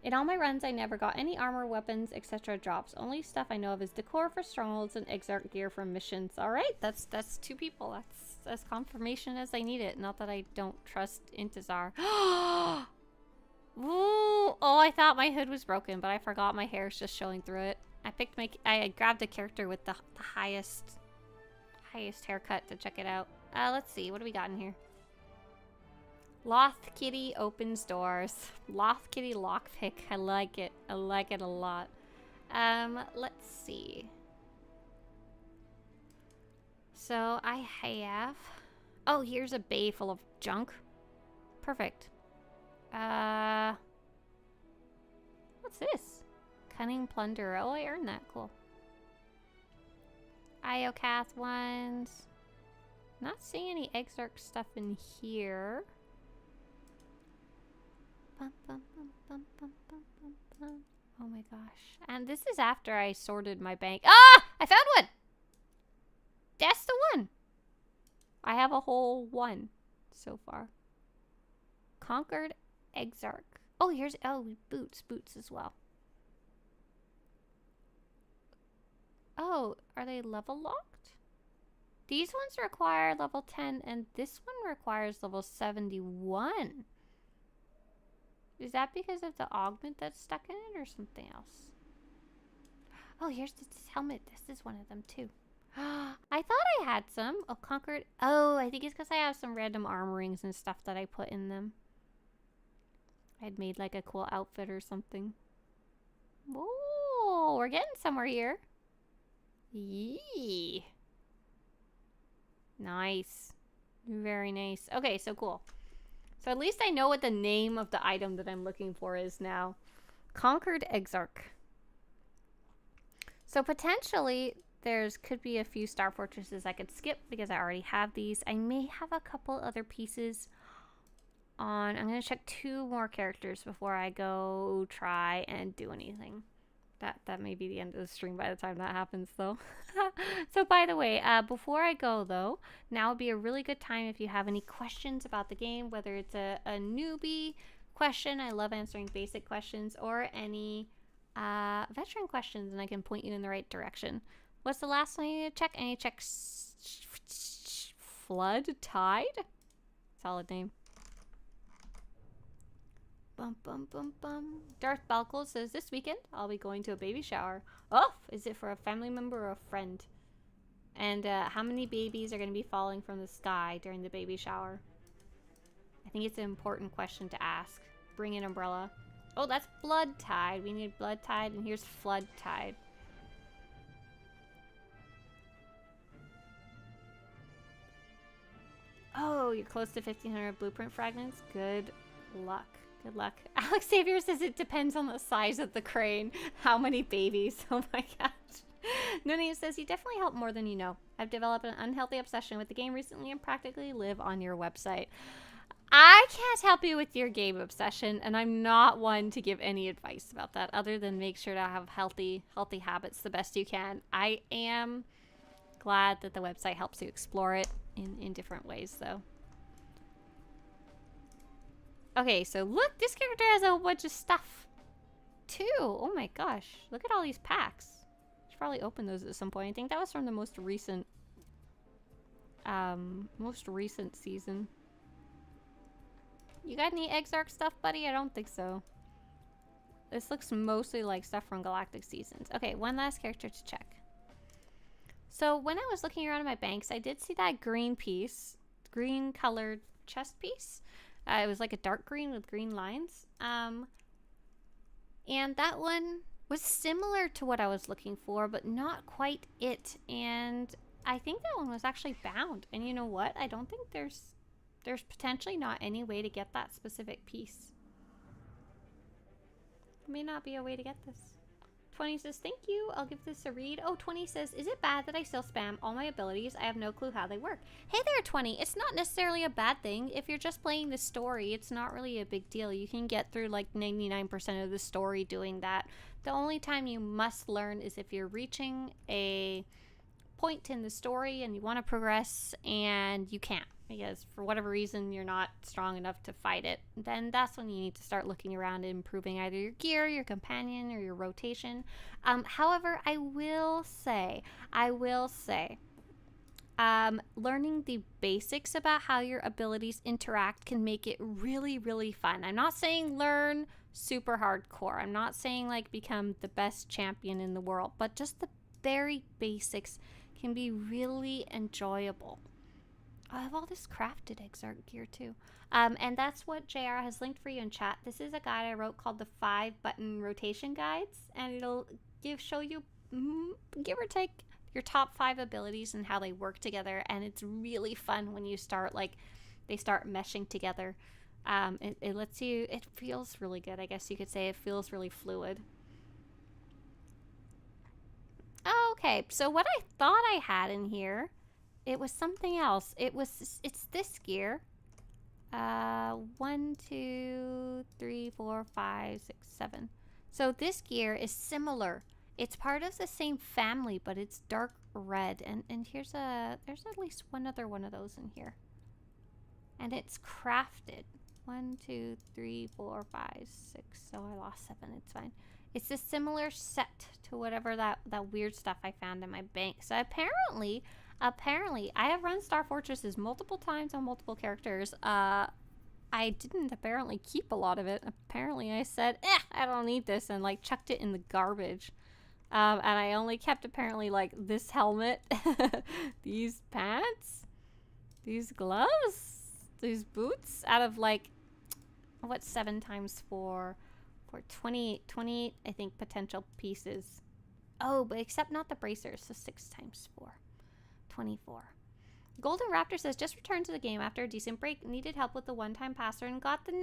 In all my runs, I never got any armor, weapons, etc. drops. Only stuff I know of is decor for strongholds and exarch gear for missions. All right, that's 2 people. That's as confirmation as I need it. Not that I don't trust Intizar. Ooh, oh, I thought my hood was broken, but I forgot my hair's just showing through it. I grabbed a character with the highest haircut to check it out. Let's see, what do we got in here? Loth Kitty opens doors. Loth Kitty lockpick. I like it. I like it a lot. Let's see. So I have... Oh, here's a bay full of junk. Perfect. What's this? Cunning Plunder. Oh, I earned that. Cool. Iocath ones. Not seeing any Exarch stuff in here. Bum, bum, bum, bum, bum, bum, bum, bum. Oh my gosh. And this is after I sorted my bank. Ah! I found one! That's the one! I have a whole 1 so far. Conquered Exarch. Oh, here's... Oh, boots. Boots as well. Oh, are they level locked? These ones require level 10 and this one requires level 71. Is that because of the augment that's stuck in it or something else? Oh, here's this helmet. This is one of them too. I thought I had some. Oh, conquered. Oh, I think it's because I have some random armorings and stuff that I put in them. I'd made like a cool outfit or something. Whoa, we're getting somewhere here. Yee. Nice. Very nice. Okay, so cool. So at least I know what the name of the item that I'm looking for is now. Conquered Exarch. So potentially could be a few Star Fortresses I could skip because I already have these. I may have a couple other pieces on. I'm going to check 2 more characters before I go try and do anything. That may be the end of the stream by the time that happens, though. So, by the way, before I go, though, now would be a really good time if you have any questions about the game, whether it's a newbie question, I love answering basic questions, or any veteran questions, and I can point you in the right direction. What's the last one I need to check? I need to check Flood Tide? Solid name. Bum, bum, bum, bum. Darth Balkle says, this weekend I'll be going to a baby shower. Oh, is it for a family member or a friend? And how many babies are going to be falling from the sky during the baby shower? I think it's an important question to ask. Bring an umbrella. Oh, that's Blood Tide. We need Blood Tide, and here's Flood Tide. Oh, you're close to 1,500 blueprint fragments. Good luck. Good luck. Alex Xavier says it depends on the size of the crane. How many babies? Oh my gosh. Nuni says you definitely help more than you know. I've developed an unhealthy obsession with the game recently and practically live on your website. I can't help you with your game obsession, and I'm not one to give any advice about that other than make sure to have healthy habits the best you can. I am glad that the website helps you explore it in different ways, though. Okay, so look, this character has a bunch of stuff, too. Oh my gosh, look at all these packs. Should probably open those at some point. I think that was from the most recent season. You got any Exarch stuff, buddy? I don't think so. This looks mostly like stuff from Galactic Seasons. Okay, one last character to check. So when I was looking around in my banks, I did see that green piece, green colored chest piece. It was like a dark green with green lines. And that one was similar to what I was looking for, but not quite it. And I think that one was actually bound. And you know what? I don't think there's potentially not any way to get that specific piece. There may not be a way to get this. 20 says, thank you. I'll give this a read. Oh, 20 says, is it bad that I still spam all my abilities? I have no clue how they work. Hey there, 20. It's not necessarily a bad thing. If you're just playing the story, it's not really a big deal. You can get through like 99% of the story doing that. The only time you must learn is if you're reaching a point in the story and you want to progress and you can't, because for whatever reason you're not strong enough to fight it. Then that's when you need to start looking around and improving either your gear, your companion, or your rotation. However, I will say learning the basics about how your abilities interact can make it really, really fun. I'm not saying learn super hardcore. I'm not saying like become the best champion in the world, but just the very basics can be really enjoyable. I have all this crafted exarch gear too. And that's what JR has linked for you in chat. This is a guide I wrote called the 5-button rotation guides, and it'll show you, give or take, your top 5 abilities and how they work together. And it's really fun when you start, like, they start meshing together. It lets you, it feels really good, I guess you could say. It feels really fluid. Okay, so what I thought I had in here, it was something else. It's this gear. 1, 2, 3, 4, 5, 6, 7. So this gear is similar. It's part of the same family, but it's dark red. And there's at least one other one of those in here. And it's crafted. 1, 2, 3, 4, 5, 6. So I lost 7. It's fine. It's a similar set to whatever that weird stuff I found in my bank. So apparently, I have run Star Fortresses multiple times on multiple characters. I didn't apparently keep a lot of it. Apparently I said, I don't need this, and like chucked it in the garbage. And I only kept apparently like this helmet, these pants, these gloves, these boots out of like, what's 7 times 4? For 28, I think, potential pieces. Oh, but except not the bracers, so 6 times 4. 24. Golden Raptor says, just returned to the game after a decent break. Needed help with the one-time password and got the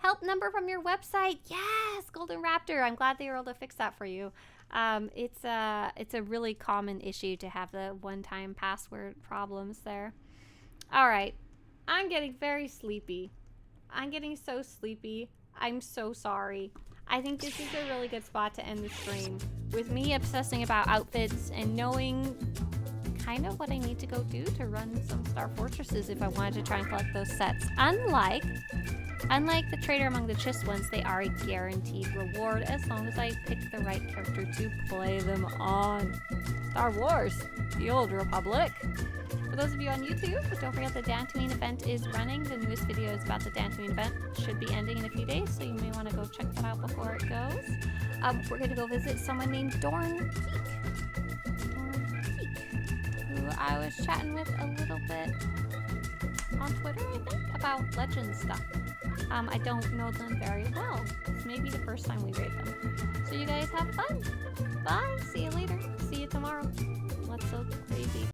help number from your website. Yes, Golden Raptor. I'm glad they were able to fix that for you. It's a really common issue to have the one-time password problems there. All right. I'm getting very sleepy. I'm getting so sleepy. I'm so sorry. I think this is a really good spot to end the stream, with me obsessing about outfits and knowing kind of what I need to go do to run some Star Fortresses if I wanted to try and collect those sets. Unlike the Trader Among the Chiss ones, they are a guaranteed reward as long as I pick the right character to play them on. Star Wars, the Old Republic. For those of you on YouTube, don't forget the Dantooine event is running. The newest video is about the Dantooine event. Should be ending in a few days, so you may want to go check that out before it goes. We're going to go visit someone named Dorn Peak, who I was chatting with a little bit on Twitter, I think, about Legends stuff. I don't know them very well. This may be the first time we raid them. So you guys have fun. Bye. See you later. See you tomorrow. Let's go crazy.